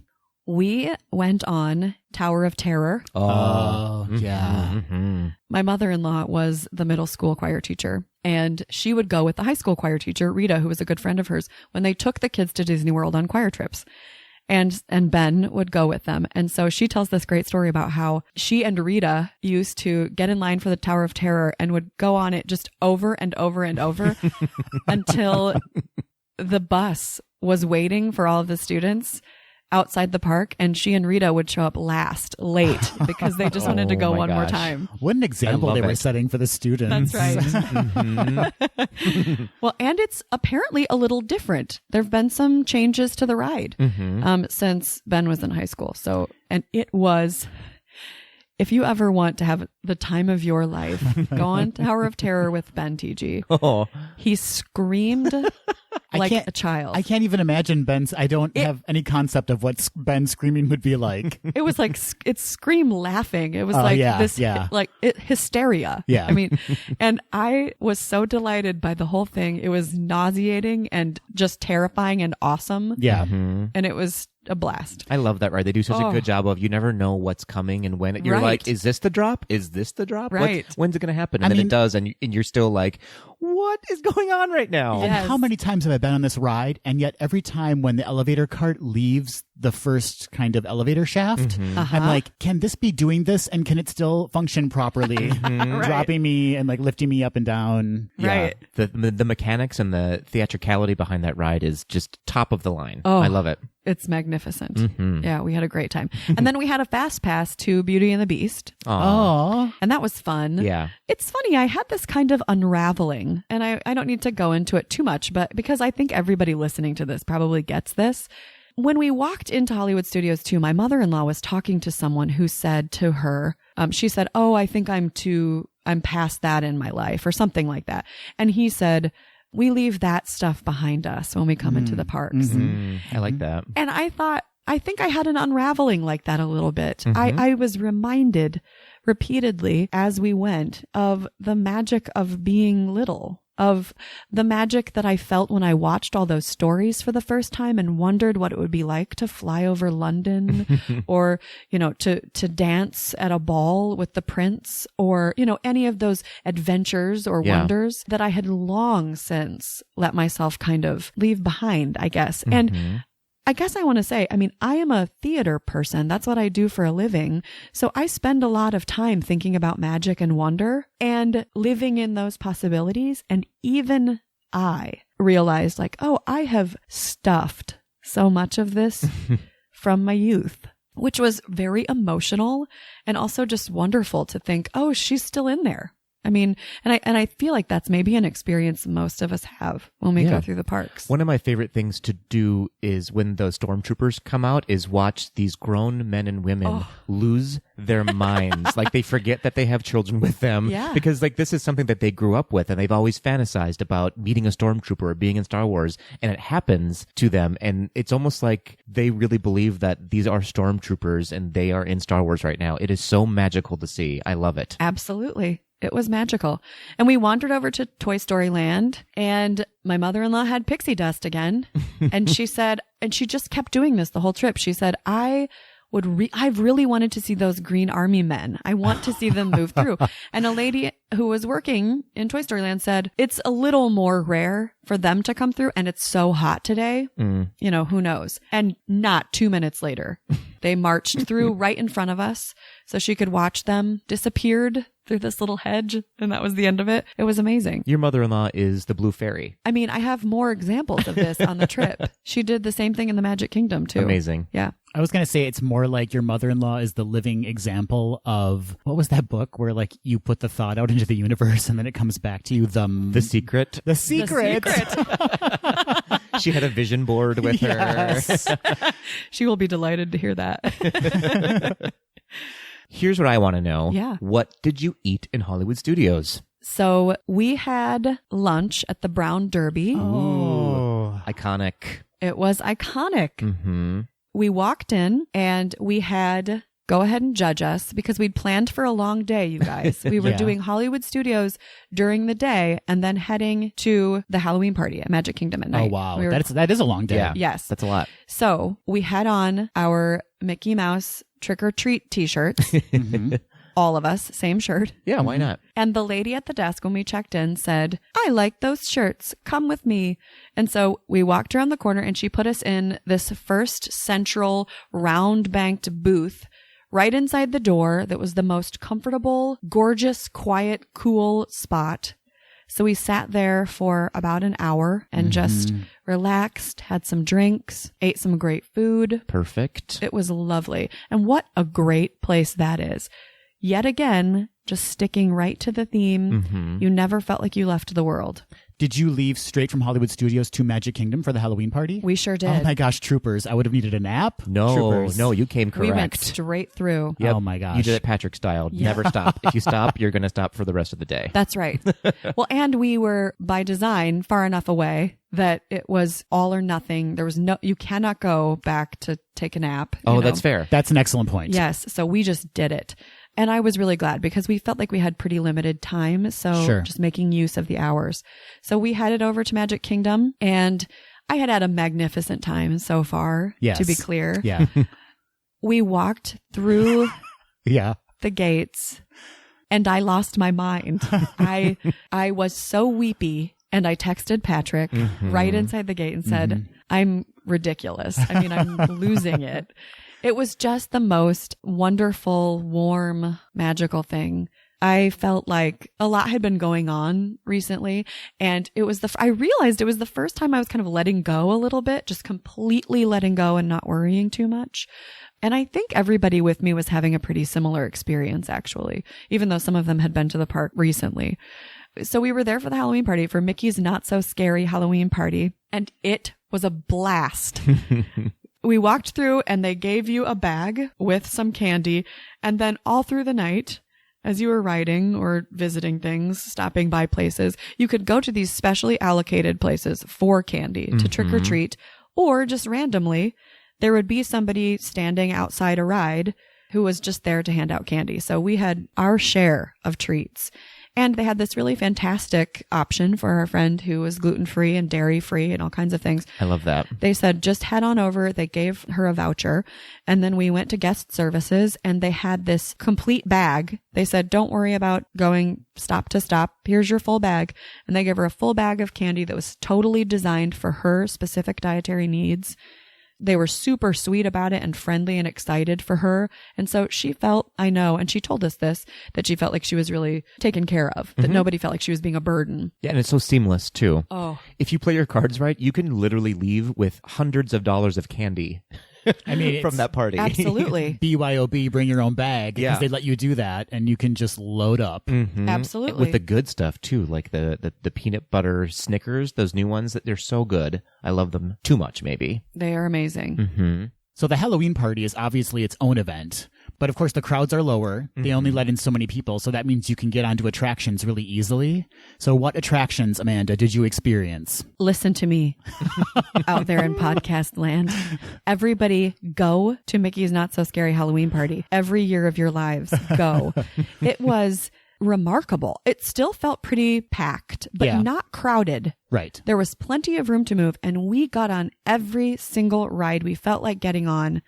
We went on Tower of Terror. Oh, yeah. My mother-in-law was the middle school choir teacher, and she would go with the high school choir teacher, Rita, who was a good friend of hers, when they took the kids to Disney World on choir trips. And Ben would go with them. And so she tells this great story about how she and Rita used to get in line for the Tower of Terror and would go on it just over and over and over until the bus was waiting for all of the students outside the park, and she and Rita would show up late because they just wanted to go one more time. What an example they were setting for the students. That's right. Well, and it's apparently a little different. There have been some changes to the ride since Ben was in high school. So, and it was if you ever want to have the time of your life, go on Tower of Terror with Ben TG. Oh. He screamed like a child. I can't even imagine Ben's. I don't have any concept of what Ben screaming would be like. It was like it's scream laughing. It was hysteria. Yeah. I mean, and I was so delighted by the whole thing. It was nauseating and just terrifying and awesome. Yeah. And it was a blast. I love that ride. They do such a good job of you never know what's coming and when. You're like, is this the drop? Is this the drop? Right. When's it going to happen? And then it does, and you're still like, what is going on right now? And how many times have I been on this ride? And yet every time when the elevator cart leaves the first kind of elevator shaft, I'm like, can this be doing this? And can it still function properly? Dropping me and like lifting me up and down. Right. Yeah. The mechanics and the theatricality behind that ride is just top of the line. Oh. I love it. It's magnificent. Yeah, we had a great time. And then we had a fast pass to Beauty and the Beast. Oh. And that was fun. Yeah. It's funny. I had this kind of unraveling, and I don't need to go into it too much, but because I think everybody listening to this probably gets this. When we walked into Hollywood Studios 2, my mother-in-law was talking to someone who said to her, she said, "Oh, I think I'm past that in my life," or something like that. And he said, "We leave that stuff behind us when we come into the parks." I like that. And I think I had an unraveling like that a little bit. I was reminded repeatedly as we went of the magic of being little, of the magic that I felt when I watched all those stories for the first time and wondered what it would be like to fly over London or, to dance at a ball with the prince or, any of those adventures or wonders that I had long since let myself kind of leave behind, I guess. And I guess I want to say, I am a theater person. That's what I do for a living. So I spend a lot of time thinking about magic and wonder and living in those possibilities. And even I realized I have stuffed so much of this from my youth, which was very emotional and also just wonderful to think, oh, she's still in there. And I feel like that's maybe an experience most of us have when we go through the parks. One of my favorite things to do is when the stormtroopers come out is watch these grown men and women lose their minds. Like they forget that they have children with them. Yeah. Because this is something that they grew up with and they've always fantasized about meeting a stormtrooper or being in Star Wars, and it happens to them. And it's almost like they really believe that these are stormtroopers and they are in Star Wars right now. It is so magical to see. I love it. Absolutely. It was magical. And we wandered over to Toy Story Land, and my mother-in-law had pixie dust again. And she said, and she just kept doing this the whole trip. She said, I've really wanted to see those green army men. I want to see them move through. And a lady who was working in Toy Story Land said, it's a little more rare for them to come through, and it's so hot today. Who knows? And not 2 minutes later, they marched through right in front of us so she could watch them, disappeared through this little hedge, and that was the end of it. It was amazing. Your mother-in-law is the Blue Fairy. I have more examples of this on the trip. She did the same thing in the Magic Kingdom too. Amazing. Yeah. I was going to say it's more like your mother-in-law is the living example of, what was that book where you put the thought out into the universe and then it comes back to you? The Secret. The Secret. She had a vision board with her. She will be delighted to hear that. Here's what I want to know. Yeah. What did you eat in Hollywood Studios? So we had lunch at the Brown Derby. Oh, iconic. It was iconic. Mm-hmm. We walked in and we had, go ahead and judge us because we'd planned for a long day, you guys. We were doing Hollywood Studios during the day and then heading to the Halloween party at Magic Kingdom at night. Oh, wow. That is a long day. Yeah. Yes. That's a lot. So we had on our Mickey Mouse trick or treat t-shirts. All of us, same shirt. Yeah, why not? And the lady at the desk when we checked in said, I like those shirts. Come with me. And so we walked around the corner and she put us in this first central round banked booth right inside the door that was the most comfortable, gorgeous, quiet, cool spot. So we sat there for about an hour and just relaxed, had some drinks, ate some great food. Perfect. It was lovely. And what a great place that is. Yet again, just sticking right to the theme. You never felt like you left the world. Did you leave straight from Hollywood Studios to Magic Kingdom for the Halloween party? We sure did. Oh my gosh, troopers. I would have needed a nap. No, you came correct. We went straight through. Yep. Oh my gosh. You did it Patrick style. Yeah. Never stop. If you stop, you're going to stop for the rest of the day. That's right. Well, and we were by design far enough away that it was all or nothing. There was you cannot go back to take a nap. That's fair. That's an excellent point. Yes. So we just did it. And I was really glad because we felt like we had pretty limited time. So just making use of the hours. So we headed over to Magic Kingdom and I had a magnificent time so far, to be clear. Yeah. We walked through the gates and I lost my mind. I was so weepy and I texted Patrick right inside the gate and said, I'm ridiculous. I mean, I'm losing it. It was just the most wonderful, warm, magical thing. I felt like a lot had been going on recently, and I realized it was the first time I was kind of letting go a little bit, just completely letting go and not worrying too much. And I think everybody with me was having a pretty similar experience, actually, even though some of them had been to the park recently. So we were there for the Halloween party, for Mickey's Not So Scary Halloween Party, and it was a blast. We walked through and they gave you a bag with some candy. And then all through the night, as you were riding or visiting things, stopping by places, you could go to these specially allocated places for candy to trick or treat, or just randomly, there would be somebody standing outside a ride who was just there to hand out candy. So we had our share of treats. And they had this really fantastic option for our friend who was gluten-free and dairy-free and all kinds of things. I love that. They said, just head on over. They gave her a voucher. And then we went to guest services and they had this complete bag. They said, don't worry about going stop to stop. Here's your full bag. And they gave her a full bag of candy that was totally designed for her specific dietary needs. They were super sweet about it and friendly and excited for her. And so she felt, I know, and she told us this, that she felt like she was really taken care of, that nobody felt like she was being a burden. Yeah, and it's so seamless, too. Oh. If you play your cards right, you can literally leave with hundreds of dollars of candy. I mean, from that party. Absolutely. BYOB, bring your own bag, because they let you do that, and you can just load up. Absolutely. With the good stuff, too, like the peanut butter Snickers, those new ones, that they're so good. I love them too much, maybe. They are amazing. So the Halloween party is obviously its own event, but of course the crowds are lower. They only let in so many people, so that means you can get onto attractions really easily. So what attractions, Amanda, did you experience? Listen to me out there in podcast land. Everybody go to Mickey's Not So Scary Halloween Party. Every year of your lives, go. It was remarkable. It still felt pretty packed, but not crowded. Right. There was plenty of room to move, and we got on every single ride we felt like getting on.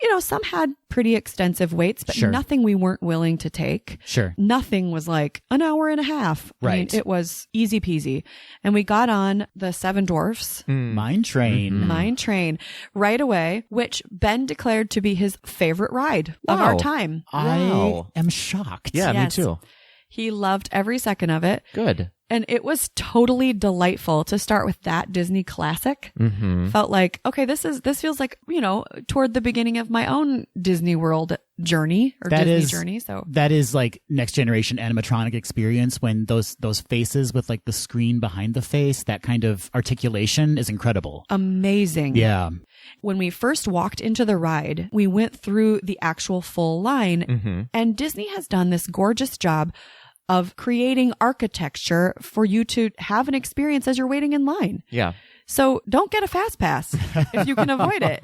You know, some had pretty extensive waits, but nothing we weren't willing to take. Nothing was like an hour and a half. Right. I mean, it was easy peasy. And we got on the Seven Dwarfs. Mine Train. Mine Train right away, which Ben declared to be his favorite ride of our time. I am shocked. Yeah, me too. He loved every second of it. Good. And it was totally delightful to start with that Disney classic. Felt like, okay, this feels like, you know, toward the beginning of my own Disney World journey or Disney journey. So that is like next generation animatronic experience, when those faces with like the screen behind the face, that kind of articulation is incredible. Amazing. Yeah. When we first walked into the ride, we went through the actual full line, and Disney has done this gorgeous job of creating architecture for you to have an experience as you're waiting in line. Yeah. So don't get a fast pass if you can avoid it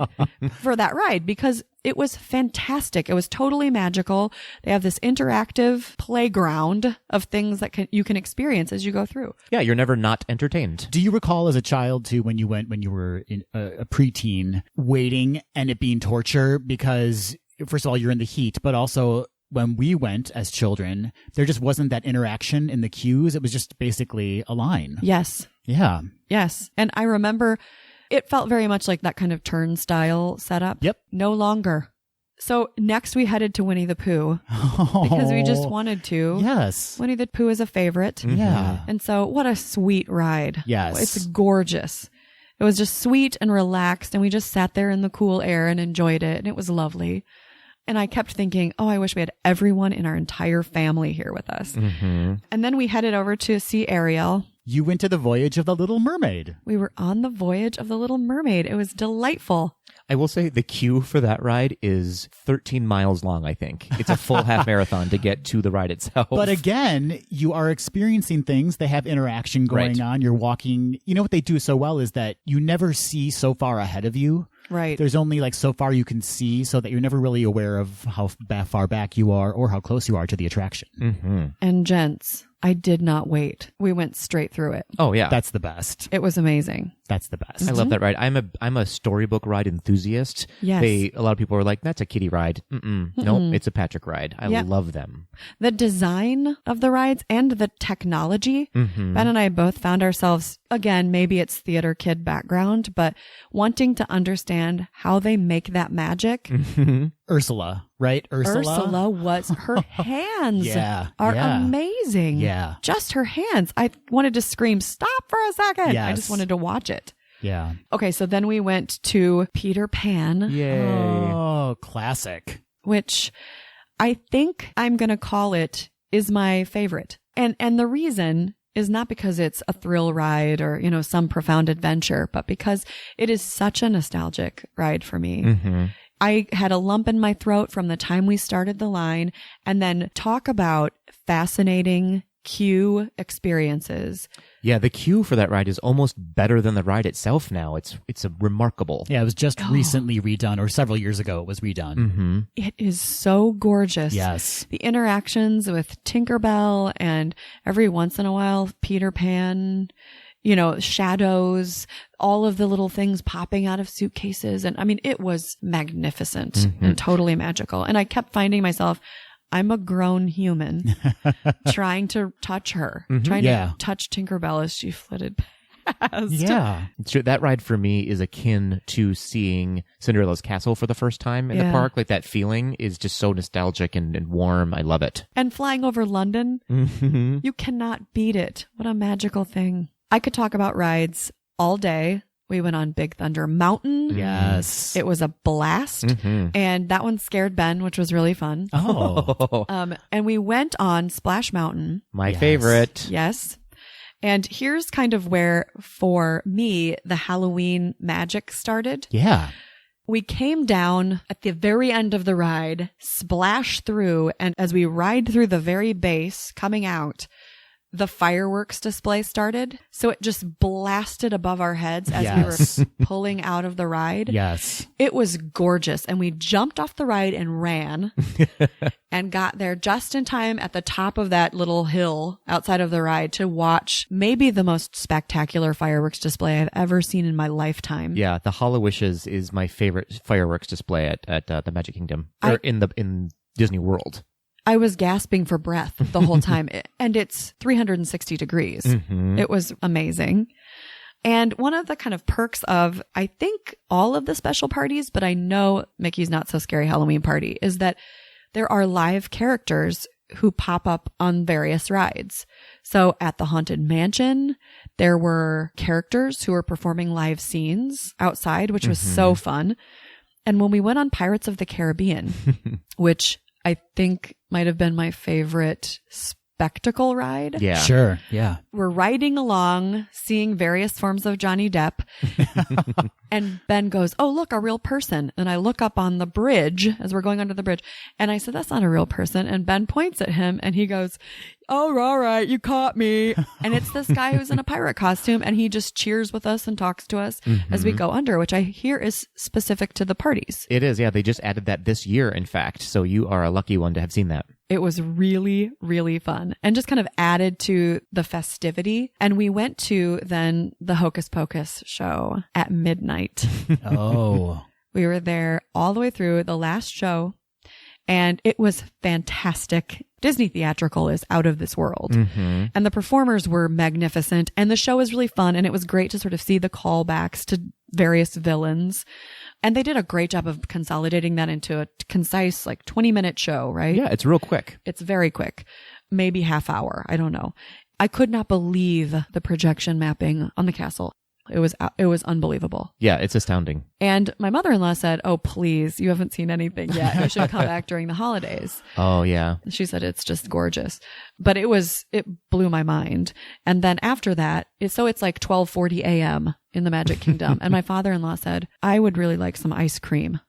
for that ride, because it was fantastic. It was totally magical. They have this interactive playground of things that you can experience as you go through. Yeah, you're never not entertained. Do you recall as a child too, when you were in a preteen, waiting and it being torture because, first of all, you're in the heat, but also when we went as children, there just wasn't that interaction in the queues. It was just basically a line. Yes. Yeah. Yes. And I remember it felt very much like that kind of turnstile setup. Yep. No longer. So next we headed to Winnie the Pooh because we just wanted to. Yes. Winnie the Pooh is a favorite. Yeah. And so what a sweet ride. Yes. It's gorgeous. It was just sweet and relaxed, and we just sat there in the cool air and enjoyed it, and it was lovely. And I kept thinking, oh, I wish we had everyone in our entire family here with us. And then we headed over to see Ariel. You went to the Voyage of the Little Mermaid. We were on the Voyage of the Little Mermaid. It was delightful. I will say the queue for that ride is 13 miles long, I think. It's a full half marathon to get to the ride itself. But again, you are experiencing things. They have interaction going on. You're walking. You know what they do so well is that you never see so far ahead of you. Right. There's only like so far you can see, so that you're never really aware of how far back you are or how close you are to the attraction. Mm-hmm. And gents, I did not wait. We went straight through it. Oh, yeah. That's the best. It was amazing. That's the best. I love that ride. I'm a storybook ride enthusiast. Yes. A lot of people are like, that's a kiddie ride. Nope, it's a Patrick ride. I love them. The design of the rides and the technology. Mm-hmm. Ben and I both found ourselves, again, maybe it's theater kid background, but wanting to understand how they make that magic. Mm-hmm. Ursula, right? Ursula was, her hands are Yeah. amazing. Yeah. Just her hands. I wanted to scream, stop for a second. I Yes. just wanted to watch it. Yeah. Okay, so then we went to Peter Pan, Yay. Oh, classic. which I think I'm going to call it is my favorite. And the reason is not because it's a thrill ride or, some profound adventure, but because it is such a nostalgic ride for me. Mm-hmm. I had a lump in my throat from the time we started the line, and then talk about fascinating queue experiences. Yeah, the queue for that ride is almost better than the ride itself now. It's a remarkable. Yeah, it was just recently redone, or several years ago it was redone. Mm-hmm. It is so gorgeous. Yes. The interactions with Tinkerbell and every once in a while, Peter Pan, shadows, all of the little things popping out of suitcases. And I mean, it was magnificent and totally magical. And I kept finding myself, I'm a grown human trying to touch her, trying to touch Tinkerbell as she flitted past. Yeah. So that ride for me is akin to seeing Cinderella's Castle for the first time in the park. Like that feeling is just so nostalgic and warm. I love it. And flying over London, you cannot beat it. What a magical thing. I could talk about rides all day. We went on Big Thunder Mountain. Yes. It was a blast. And that one scared Ben, which was really fun. Oh. And we went on Splash Mountain. My favorite. Yes. And here's kind of where, for me, the Halloween magic started. Yeah. We came down at the very end of the ride, splashed through, and as we ride through the very base coming out, the fireworks display started. So it just blasted above our heads as we were pulling out of the ride. Yes. It was gorgeous. And we jumped off the ride and ran and got there just in time at the top of that little hill outside of the ride to watch maybe the most spectacular fireworks display I've ever seen in my lifetime. Yeah, the Hollow Wishes is my favorite fireworks display at the Magic Kingdom, or in Disney World. I was gasping for breath the whole time, and it's 360 degrees. It was amazing. And one of the kind of perks of, I think, all of the special parties, but I know Mickey's Not So Scary Halloween Party, is that there are live characters who pop up on various rides. So at the Haunted Mansion, there were characters who were performing live scenes outside, which was so fun. And when we went on Pirates of the Caribbean, which I think might have been my favorite spectacle ride. Yeah. Sure. Yeah. We're riding along, seeing various forms of Johnny Depp. And Ben goes, oh, look, a real person. And I look up on the bridge as we're going under the bridge. And I said, that's not a real person. And Ben points at him and he goes, oh, all right, you caught me. And it's this guy who's in a pirate costume. And he just cheers with us and talks to us as we go under, which I hear is specific to the parties. It is. Yeah, they just added that this year, in fact. So you are a lucky one to have seen that. It was really, really fun and just kind of added to the festivity. And we went to then the Hocus Pocus show at midnight. Oh. We were there all the way through the last show and it was fantastic. Disney theatrical is out of this world. And the performers were magnificent and the show was really fun. And it was great to sort of see the callbacks to various villains. And they did a great job of consolidating that into a concise, 20-minute show, right? Yeah, it's real quick. It's very quick. Maybe half hour. I don't know. I could not believe the projection mapping on the castle. It was unbelievable. Yeah, it's astounding. And my mother-in-law said, "Oh, please, you haven't seen anything yet. You should come back during the holidays." Oh, yeah. She said it's just gorgeous. But it blew my mind. And then after that, it's like 12:40 a.m. in the Magic Kingdom. And my father-in-law said, "I would really like some ice cream."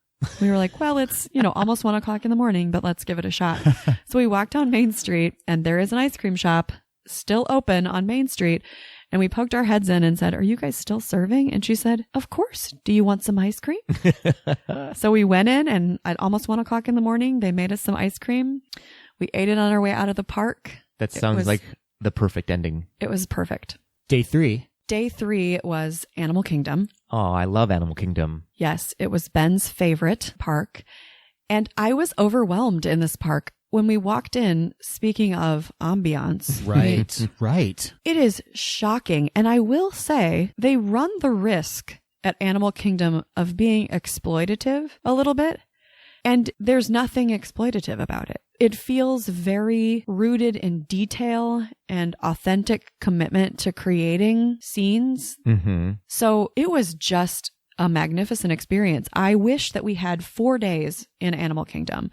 We were like, well, it's, almost 1:00 in the morning, but let's give it a shot. So we walked down Main Street, and there is an ice cream shop still open on Main Street. And we poked our heads in and said, "Are you guys still serving?" And she said, "Of course. Do you want some ice cream?" So we went in, and at almost 1:00 in the morning, they made us some ice cream. We ate it on our way out of the park. That sounds like the perfect ending. It was perfect. Day 3. Day 3 was Animal Kingdom. Oh, I love Animal Kingdom. Yes, it was Ben's favorite park. And I was overwhelmed in this park. When we walked in, speaking of ambiance. Right, right. It is shocking. And I will say they run the risk at Animal Kingdom of being exploitative a little bit. And there's nothing exploitative about it. It feels very rooted in detail and authentic commitment to creating scenes. Mm-hmm. So it was just a magnificent experience. I wish that we had 4 days in Animal Kingdom.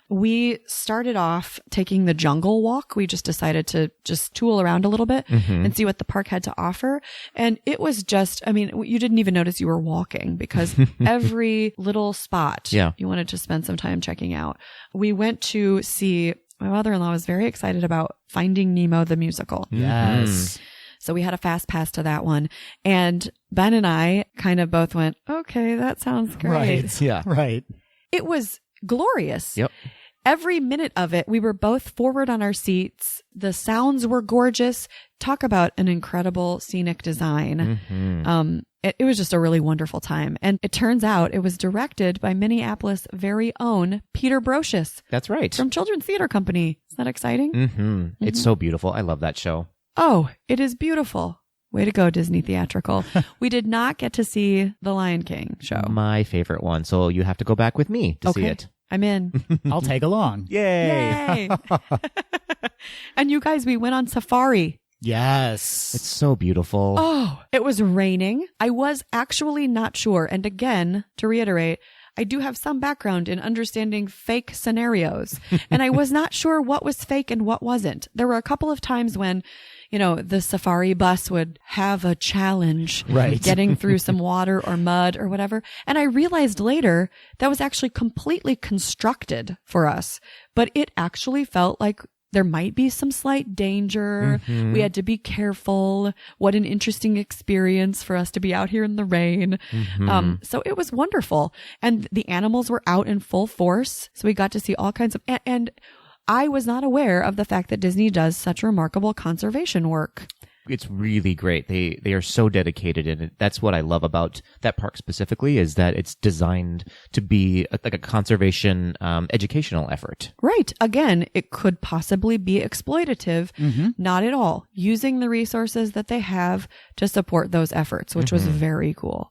We started off taking the jungle walk. We just decided to just tool around a little bit and see what the park had to offer. And it was just, you didn't even notice you were walking because every little spot you wanted to spend some time checking out. We went to see, my mother-in-law was very excited about Finding Nemo, the musical. Yes. So we had a fast pass to that one. And Ben and I kind of both went, okay, that sounds great. Right. Yeah. Right. It was glorious. Yep. Every minute of it, we were both forward on our seats. The sounds were gorgeous. Talk about an incredible scenic design. Mm-hmm. It was just a really wonderful time. And it turns out it was directed by Minneapolis' very own Peter Brocious. That's right. From Children's Theater Company. Isn't that exciting? Mm-hmm. It's so beautiful. I love that show. Oh, it is beautiful. Way to go, Disney Theatrical. We did not get to see The Lion King show. My favorite one. So you have to go back with me to see it. I'm in. I'll tag along. Yay. Yay. And you guys, we went on safari. Yes. It's so beautiful. Oh, it was raining. I was actually not sure. And again, to reiterate, I do have some background in understanding fake scenarios. And I was not sure what was fake and what wasn't. There were a couple of times when, the safari bus would have a challenge getting through some water or mud or whatever. And I realized later that was actually completely constructed for us. But it actually felt like there might be some slight danger. We had to be careful. What an interesting experience for us to be out here in the rain. So it was wonderful. And the animals were out in full force. So we got to see all kinds of, and I was not aware of the fact that Disney does such remarkable conservation work. It's really great. They are so dedicated, and that's what I love about that park specifically, is that it's designed to be like a conservation educational effort. Right. Again, it could possibly be exploitative. Not at all. Using the resources that they have to support those efforts, which was very cool.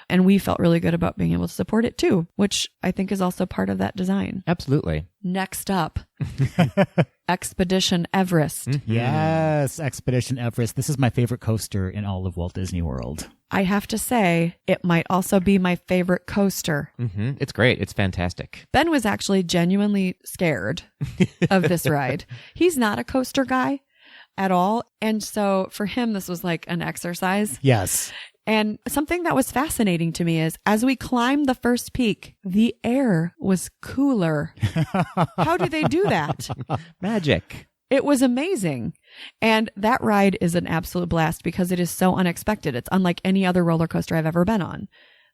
And we felt really good about being able to support it too, which I think is also part of that design. Absolutely. Next up, Expedition Everest. Yes, Expedition Everest. This is my favorite coaster in all of Walt Disney World. I have to say, it might also be my favorite coaster. It's great. It's fantastic. Ben was actually genuinely scared of this ride. He's not a coaster guy at all. And so for him, this was like an exercise. Yes. And something that was fascinating to me is as we climbed the first peak, the air was cooler. How do they do that? Magic. It was amazing. And that ride is an absolute blast because it is so unexpected. It's unlike any other roller coaster I've ever been on.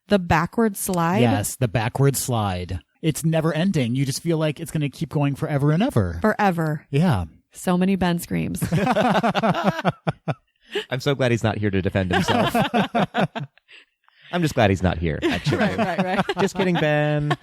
The backward slide. Yes, the backward slide. It's never ending. You just feel like it's going to keep going forever and ever. Forever. Yeah. So many Ben screams. I'm so glad he's not here to defend himself. I'm just glad he's not here, actually. Right. Just kidding, Ben.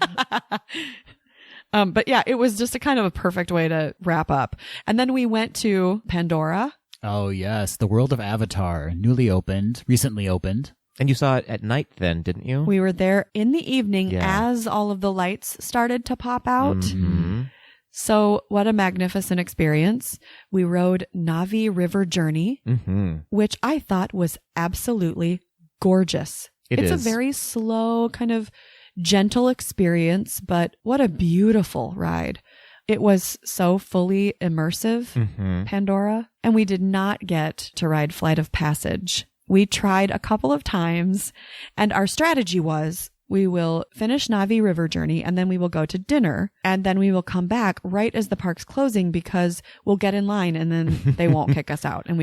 But yeah, it was just a kind of a perfect way to wrap up. And then we went to Pandora. Oh, yes. The World of Avatar, recently opened. And you saw it at night then, didn't you? We were there in the evening as all of the lights started to pop out. So what a magnificent experience. We rode Navi River Journey, which I thought was absolutely gorgeous. It's a very slow, kind of gentle experience, but what a beautiful ride. It was so fully immersive, Pandora, and we did not get to ride Flight of Passage. We tried a couple of times, and our strategy was we will finish Navi River Journey, and then we will go to dinner, and then we will come back right as the park's closing because we'll get in line, and then they won't kick us out, and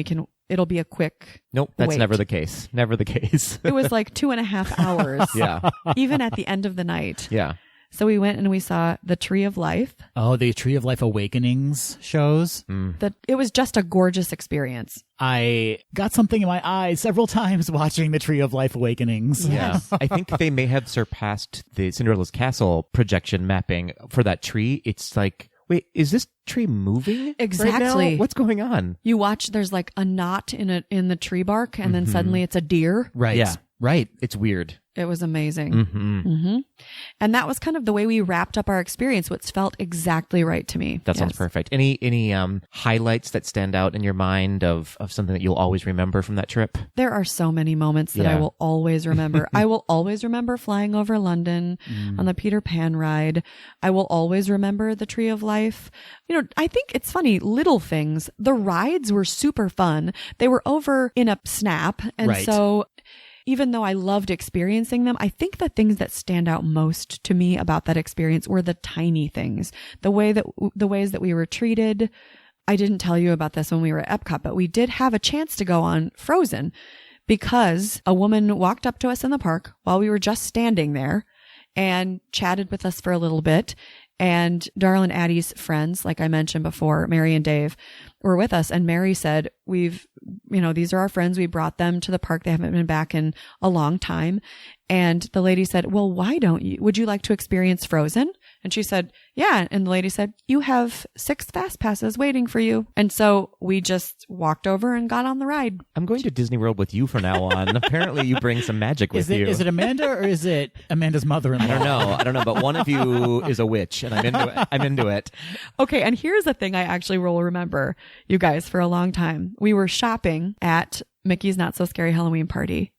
it'll be a quick Nope, that's wait. Never the case. Never the case. It was like 2.5 hours. Yeah. Even at the end of the night. Yeah. So we went and we saw the Tree of Life. Oh, the Tree of Life Awakenings shows. It was just a gorgeous experience. I got something in my eye several times watching the Tree of Life Awakenings. Yeah. I think they may have surpassed the Cinderella's Castle projection mapping for that tree. It's like, wait, is this tree moving? Exactly. Right now? What's going on? You watch, there's like a knot in the tree bark, and then suddenly it's a deer. Right. Yeah. Right. It's weird. It was amazing. And that was kind of the way we wrapped up our experience, which felt exactly right to me. That sounds perfect. Any highlights that stand out in your mind of something that you'll always remember from that trip? There are so many moments that I will always remember. I will always remember flying over London on the Peter Pan ride. I will always remember the Tree of Life. You know, I think it's funny, little things. The rides were super fun. They were over in a snap. And so even though I loved experiencing them, I think the things that stand out most to me about that experience were the tiny things, the ways that we were treated. I didn't tell you about this when we were at Epcot, but we did have a chance to go on Frozen because a woman walked up to us in the park while we were just standing there and chatted with us for a little bit. And Darla and Addie's friends, like I mentioned before, Mary and Dave, were with us. And Mary said, these are our friends. We brought them to the park. They haven't been back in a long time. And the lady said, well, would you like to experience Frozen? And she said, yeah. And the lady said, you have 6 fast passes waiting for you. And so we just walked over and got on the ride. I'm going to Disney World with you from now on. Apparently you bring some magic with you. Is it Amanda or is it Amanda's mother-in-law? I don't know, but one of you is a witch and I'm into it. Okay. And here's the thing I actually will remember, you guys, for a long time. We were shopping at Mickey's Not So Scary Halloween Party.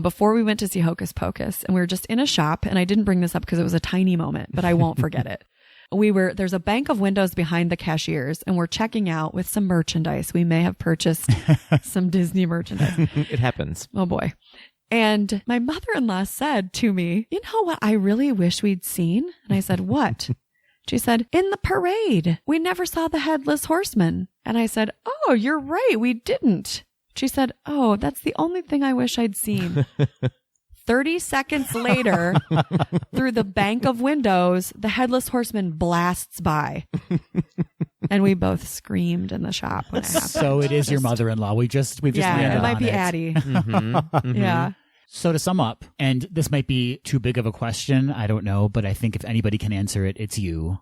Before we went to see Hocus Pocus, and we were just in a shop, and I didn't bring this up because it was a tiny moment, but I won't forget it. There's a bank of windows behind the cashiers, and we're checking out with some merchandise. We may have purchased some Disney merchandise. It happens. Oh boy. And my mother-in-law said to me, you know what I really wish we'd seen? And I said, what? She said, in the parade, we never saw the Headless Horseman. And I said, oh, you're right. We didn't. She said, oh, that's the only thing I wish I'd seen. 30 seconds later, through the bank of windows, the Headless Horseman blasts by. And we both screamed in the shop when it happened. So it is your mother-in-law. We've just yeah, it might be Addie. Yeah. So to sum up, and this might be too big of a question, I don't know, but I think if anybody can answer it, it's you.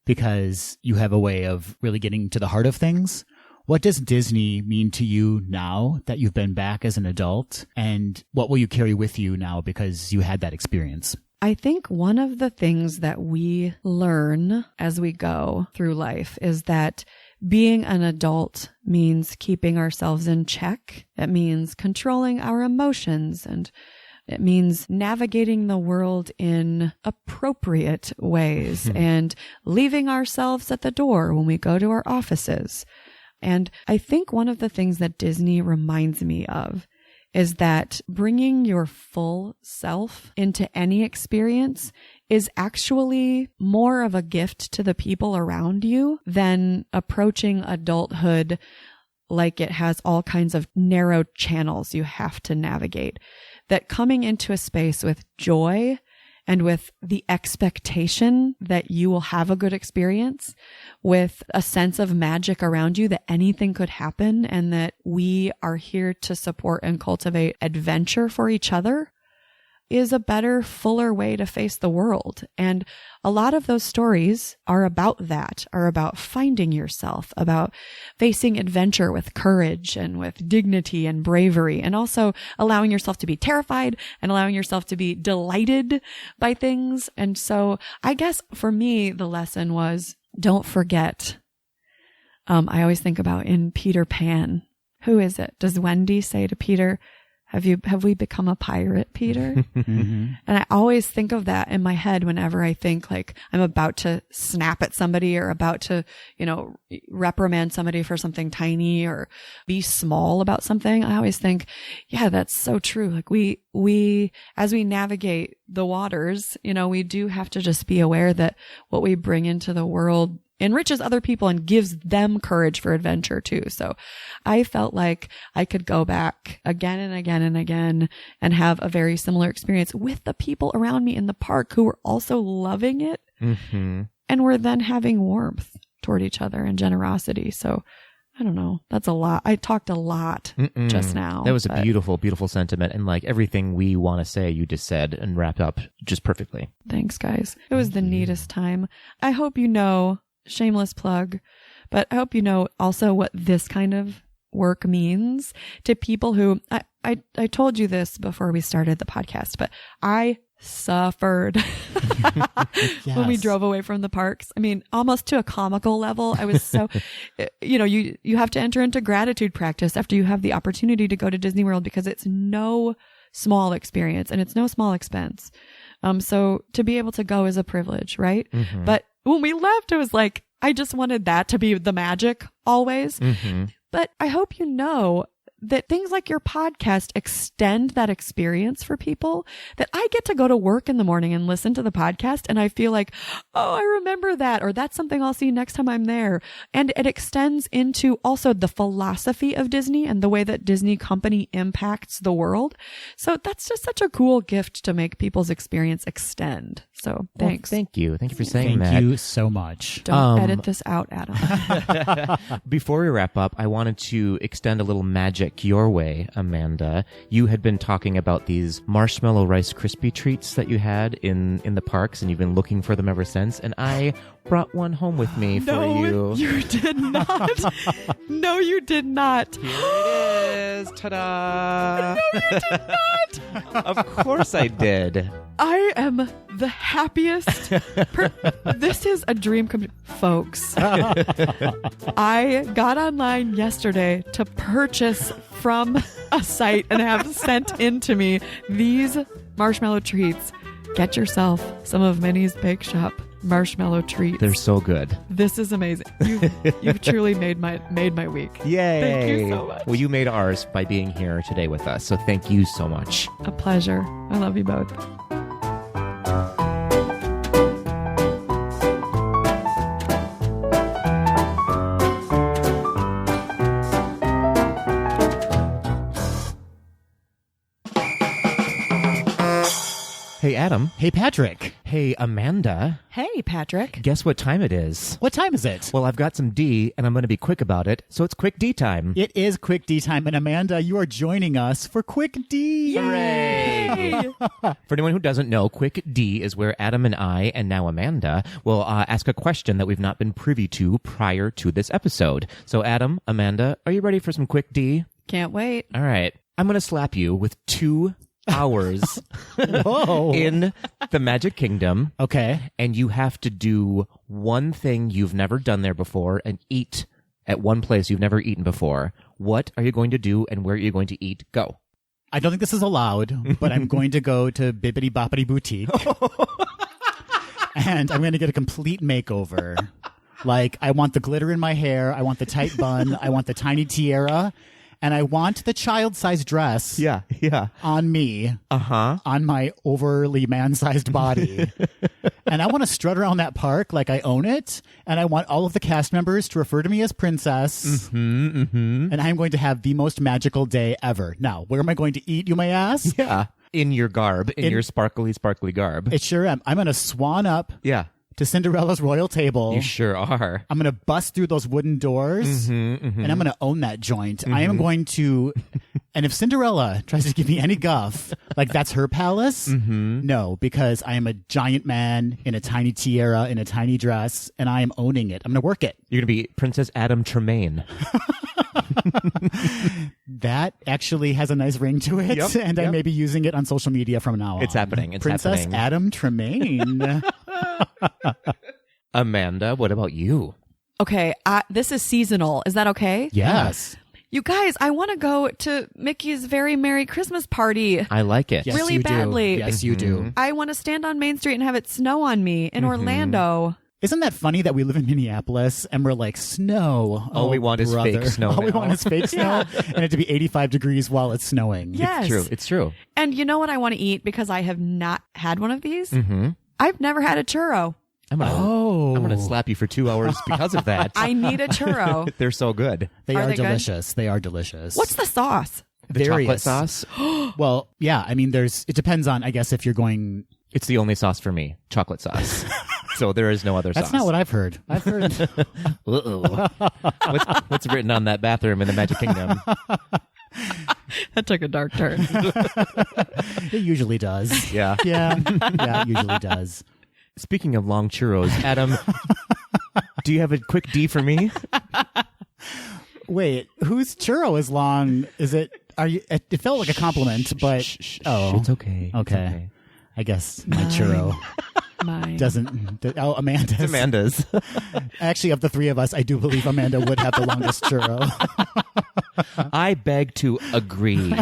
Because you have a way of really getting to the heart of things. What does Disney mean to you now that you've been back as an adult? And what will you carry with you now because you had that experience? I think one of the things that we learn as we go through life is that being an adult means keeping ourselves in check. It means controlling our emotions, and it means navigating the world in appropriate ways and leaving ourselves at the door when we go to our offices. And I think one of the things that Disney reminds me of is that bringing your full self into any experience is actually more of a gift to the people around you than approaching adulthood like it has all kinds of narrow channels you have to navigate. That coming into a space with joy and with the expectation that you will have a good experience, with a sense of magic around you that anything could happen and that we are here to support and cultivate adventure for each other, is a better, fuller way to face the world. And a lot of those stories are about that, are about finding yourself, about facing adventure with courage and with dignity and bravery, and also allowing yourself to be terrified and allowing yourself to be delighted by things. And so I guess for me, the lesson was, don't forget. I always think about in Peter Pan, who is it? Does Wendy say to Peter, have we become a pirate, Peter? And I always think of that in my head whenever I think like I'm about to snap at somebody or about to, reprimand somebody for something tiny or be small about something. I always think, yeah, that's so true. Like we, as we navigate the waters, we do have to just be aware that what we bring into the world enriches other people and gives them courage for adventure too. So I felt like I could go back again and again and again and have a very similar experience with the people around me in the park who were also loving it and were then having warmth toward each other and generosity. So I don't know. That's a lot. I talked a lot just now. That was a beautiful, beautiful sentiment. And like everything we want to say, you just said and wrapped up just perfectly. Thanks, guys. It was the neatest time. I hope shameless plug, but I hope also what this kind of work means to people who I told you this before we started the podcast, but I suffered when we drove away from the parks. I mean, almost to a comical level. I was so, you have to enter into gratitude practice after you have the opportunity to go to Disney World because it's no small experience and it's no small expense. So to be able to go is a privilege, right? But when we left, it was like, I just wanted that to be the magic always. But I hope you know that things like your podcast extend that experience for people, that I get to go to work in the morning and listen to the podcast and I feel like, oh, I remember that, or that's something I'll see next time I'm there. And it extends into also the philosophy of Disney and the way that Disney company impacts the world. So that's just such a cool gift to make people's experience extend. So thanks. Well, thank you. Thank you for saying that. Thank you so much. Don't edit this out, Adam. Before we wrap up, I wanted to extend a little magic your way, Amanda. You had been talking about these marshmallow Rice Krispie treats that you had in the parks, and you've been looking for them ever since. And I brought one home with me for you. No, you did not. No, you did not. Here it is. Ta-da! No, you did not. Of course I did. I am the happiest. This is a dream come true. Folks, I got online yesterday to purchase from a site and have sent into me these marshmallow treats. Get yourself some of Minnie's Bake Shop marshmallow treats. They're so good. This is amazing. You've truly made my week. Yay. Thank you so much. Well, you made ours by being here today with us, so thank you so much. A pleasure. I love you both. Hey, Adam. Hey, Patrick. Hey, Amanda. Hey, Patrick. Guess what time it is? What time is it? Well, I've got some D, and I'm going to be quick about it, so it's Quick D time. It is Quick D time, and Amanda, you are joining us for Quick D. Hooray! For anyone who doesn't know, Quick D is where Adam and I, and now Amanda, will ask a question that we've not been privy to prior to this episode. So, Adam, Amanda, are you ready for some Quick D? Can't wait. All right. I'm going to slap you with 2 hours in the Magic Kingdom. Okay. And you have to do one thing you've never done there before and eat at one place you've never eaten before. What are you going to do and where are you going to eat? Go. I don't think this is allowed, but I'm going to go to Bibbidi Boppity Boutique. And I'm going to get a complete makeover. Like, I want the glitter in my hair. I want the tight bun. I want the tiny tiara. And I want the child-sized dress Yeah. on me, on my overly man-sized body. And I want to strut around that park like I own it. And I want all of the cast members to refer to me as princess. And I'm going to have the most magical day ever. Now, where am I going to eat, you may ask? Yeah. In your garb, in your sparkly, sparkly garb. It sure am. I'm going to swan up Yeah. to Cinderella's royal table. You sure are. I'm going to bust through those wooden doors, and I'm going to own that joint. I am going to, and if Cinderella tries to give me any guff, like that's her palace, no, because I am a giant man in a tiny tiara, in a tiny dress, and I am owning it. I'm going to work it. You're going to be Princess Adam Tremaine. That actually has a nice ring to it, and I may be using it on social media from now on. It's happening. It's Princess happening. Adam Tremaine. Amanda, what about you? Okay, this is seasonal. Is that okay? Yes. You guys, I want to go to Mickey's Very Merry Christmas Party. I like it. Yes, Really you badly. Do. Yes, you do. I want to stand on Main Street and have it snow on me in Orlando. Isn't that funny that we live in Minneapolis and we're like, snow? All we want is fake snow All we now. want is fake snow and it to be 85 degrees while it's snowing. Yes. It's true. And you know what I want to eat because I have not had one of these? I've never had a churro. I'm gonna slap you for 2 hours because of that. I need a churro. They're so good. They Are are they good? delicious. They are delicious. What's the sauce? The chocolate Various. sauce. Well, yeah. I mean, it depends on, I guess, if you're going. It's the only sauce for me. Chocolate sauce. So there is no other sauce. That's not what I've heard. I've heard. What's written on that bathroom in the Magic Kingdom? That took a dark turn. It usually does. Yeah. Yeah. Yeah, it usually does. Speaking of long churros, Adam, do you have a quick D for me? Wait, whose churro is long? Is it? Are you? It felt like a compliment, but oh, It's okay. It's okay. I guess my churro Mine. doesn't. Oh, Amanda's. It's Amanda's. Actually, of the three of us, I do believe Amanda would have the longest churro. I beg to agree.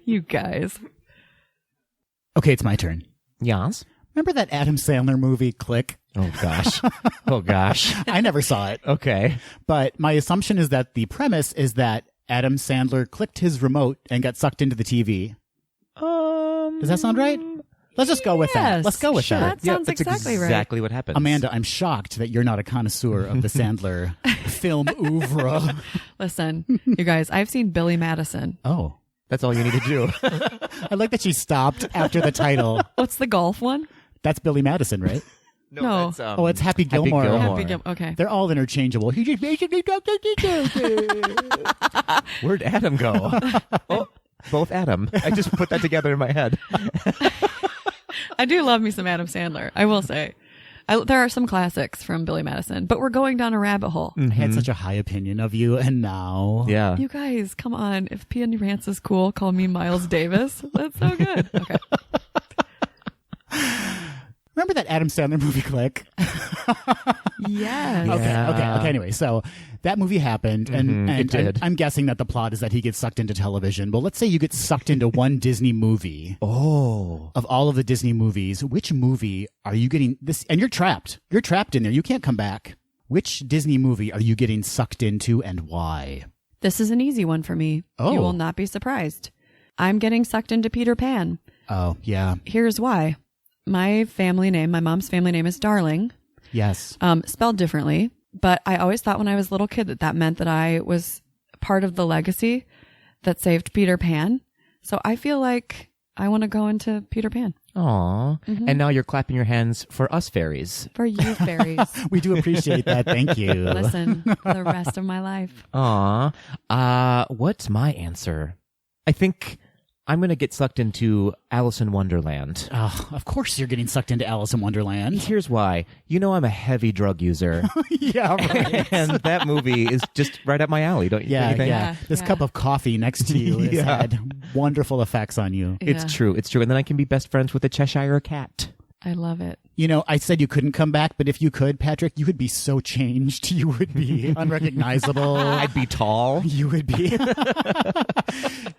You guys. Okay, it's my turn. Yes. Remember that Adam Sandler movie, Click? Oh gosh. Oh gosh. I never saw it, Okay. but my assumption is that the premise is that Adam Sandler clicked his remote and got sucked into the TV. Does that sound right? Let's just go with that. Yes, Let's go with sure. that. That sounds that's exactly right. exactly what happens. Amanda, I'm shocked that you're not a connoisseur of the Sandler film oeuvre. Listen, you guys, I've seen Billy Madison. Oh. That's all you need to do. I like that she stopped after the title. What's the golf one? That's Billy Madison, right? No. That's, Oh, it's Happy Gilmore. Okay. They're all interchangeable. He just basically talked to Where'd Adam go? Oh, both Adam. I just put that together in my head. I do love me some Adam Sandler, I will say. There are some classics from Billy Madison, but we're going down a rabbit hole. I had such a high opinion of you, and now... Yeah. You guys, come on. If P. and Rance is cool, call me Miles Davis. That's so good. Okay. Remember that Adam Sandler movie, Click? Yes. Okay. Anyway, so that movie happened, and it did. I'm guessing that the plot is that he gets sucked into television. Well, let's say you get sucked into one Disney movie. Oh. Of all of the Disney movies, which movie are you getting this? And you're trapped. You're trapped in there. You can't come back. Which Disney movie are you getting sucked into, and why? This is an easy one for me. Oh. You will not be surprised. I'm getting sucked into Peter Pan. Oh, yeah. Here's why. My mom's family name is Darling, Yes. spelled differently. But I always thought when I was a little kid that meant that I was part of the legacy that saved Peter Pan. So I feel like I want to go into Peter Pan. Aw. And now you're clapping your hands for us fairies. For you, fairies. We do appreciate that. Thank you. Listen, for the rest of my life. Aw. What's my answer? I think I'm going to get sucked into Alice in Wonderland. Oh, of course you're getting sucked into Alice in Wonderland. Here's why. You know I'm a heavy drug user. Yeah, right. And that movie is just right up my alley, don't you Yeah, think? yeah. This Yeah. cup of coffee next to you has Yeah. had wonderful effects on you. It's Yeah. true. It's true. And then I can be best friends with the Cheshire Cat. I love it. You know, I said you couldn't come back, but if you could, Patrick, you would be so changed. You would be unrecognizable. I'd be tall. You would be.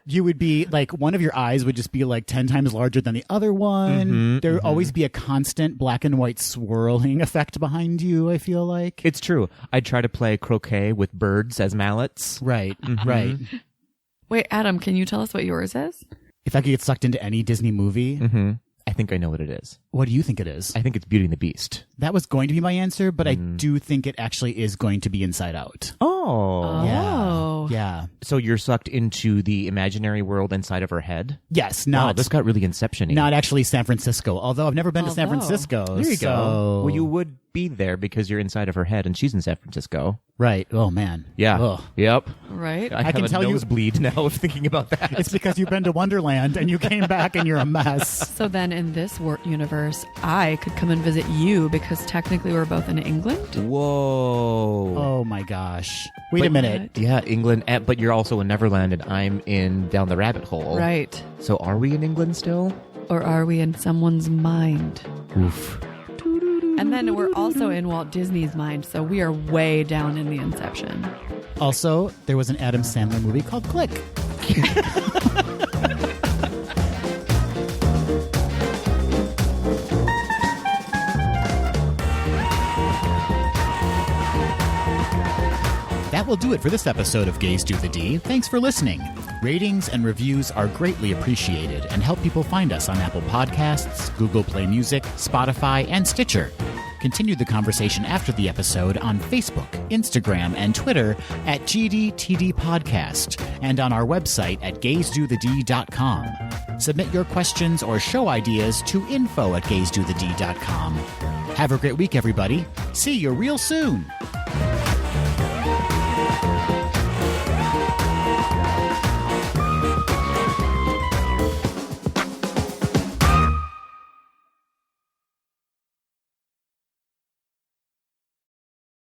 You would be like one of your eyes would just be like 10 times larger than the other one. There would always be a constant black and white swirling effect behind you, I feel like. It's true. I'd try to play croquet with birds as mallets. Right, right. Wait, Adam, can you tell us what yours is? If I could get sucked into any Disney movie, I think I know what it is. what do you think it is? I think it's Beauty and the Beast. That was going to be my answer, but I do think it actually is going to be Inside Out. Oh. Oh. Yeah. So you're sucked into the imaginary world inside of her head? Yes, Wow, not this got really Inception-y. not actually San Francisco, although I've never been to San Although. Francisco. There you so... go. Well, you would be there because you're inside of her head and she's in San Francisco. Right. Oh, man. Yeah. Ugh. Yep. Right? I can have tell a you- nosebleed now of thinking about that. It's because you've been to Wonderland and you came back and you're a mess. So then in this universe, I could come and visit you because technically we're both in England. Whoa. Oh, my gosh. Wait a But- minute. Yeah, England, but you're also in Neverland and I'm in Down the Rabbit Hole. Right. So are we in England still? Or are we in someone's mind? Oof. And then we're also in Walt Disney's mind, so we are way down in the Inception. Also, there was an Adam Sandler movie called Click. That will do it for this episode of Gays Do the D. Thanks for listening. Ratings and reviews are greatly appreciated and help people find us on Apple Podcasts, Google Play Music, Spotify, and Stitcher. Continue the conversation after the episode on Facebook, Instagram, and Twitter at GDTD Podcast and on our website at gaysdothed.com. Submit your questions or show ideas to info@gaysdothed.com. Have a great week, everybody. See you real soon.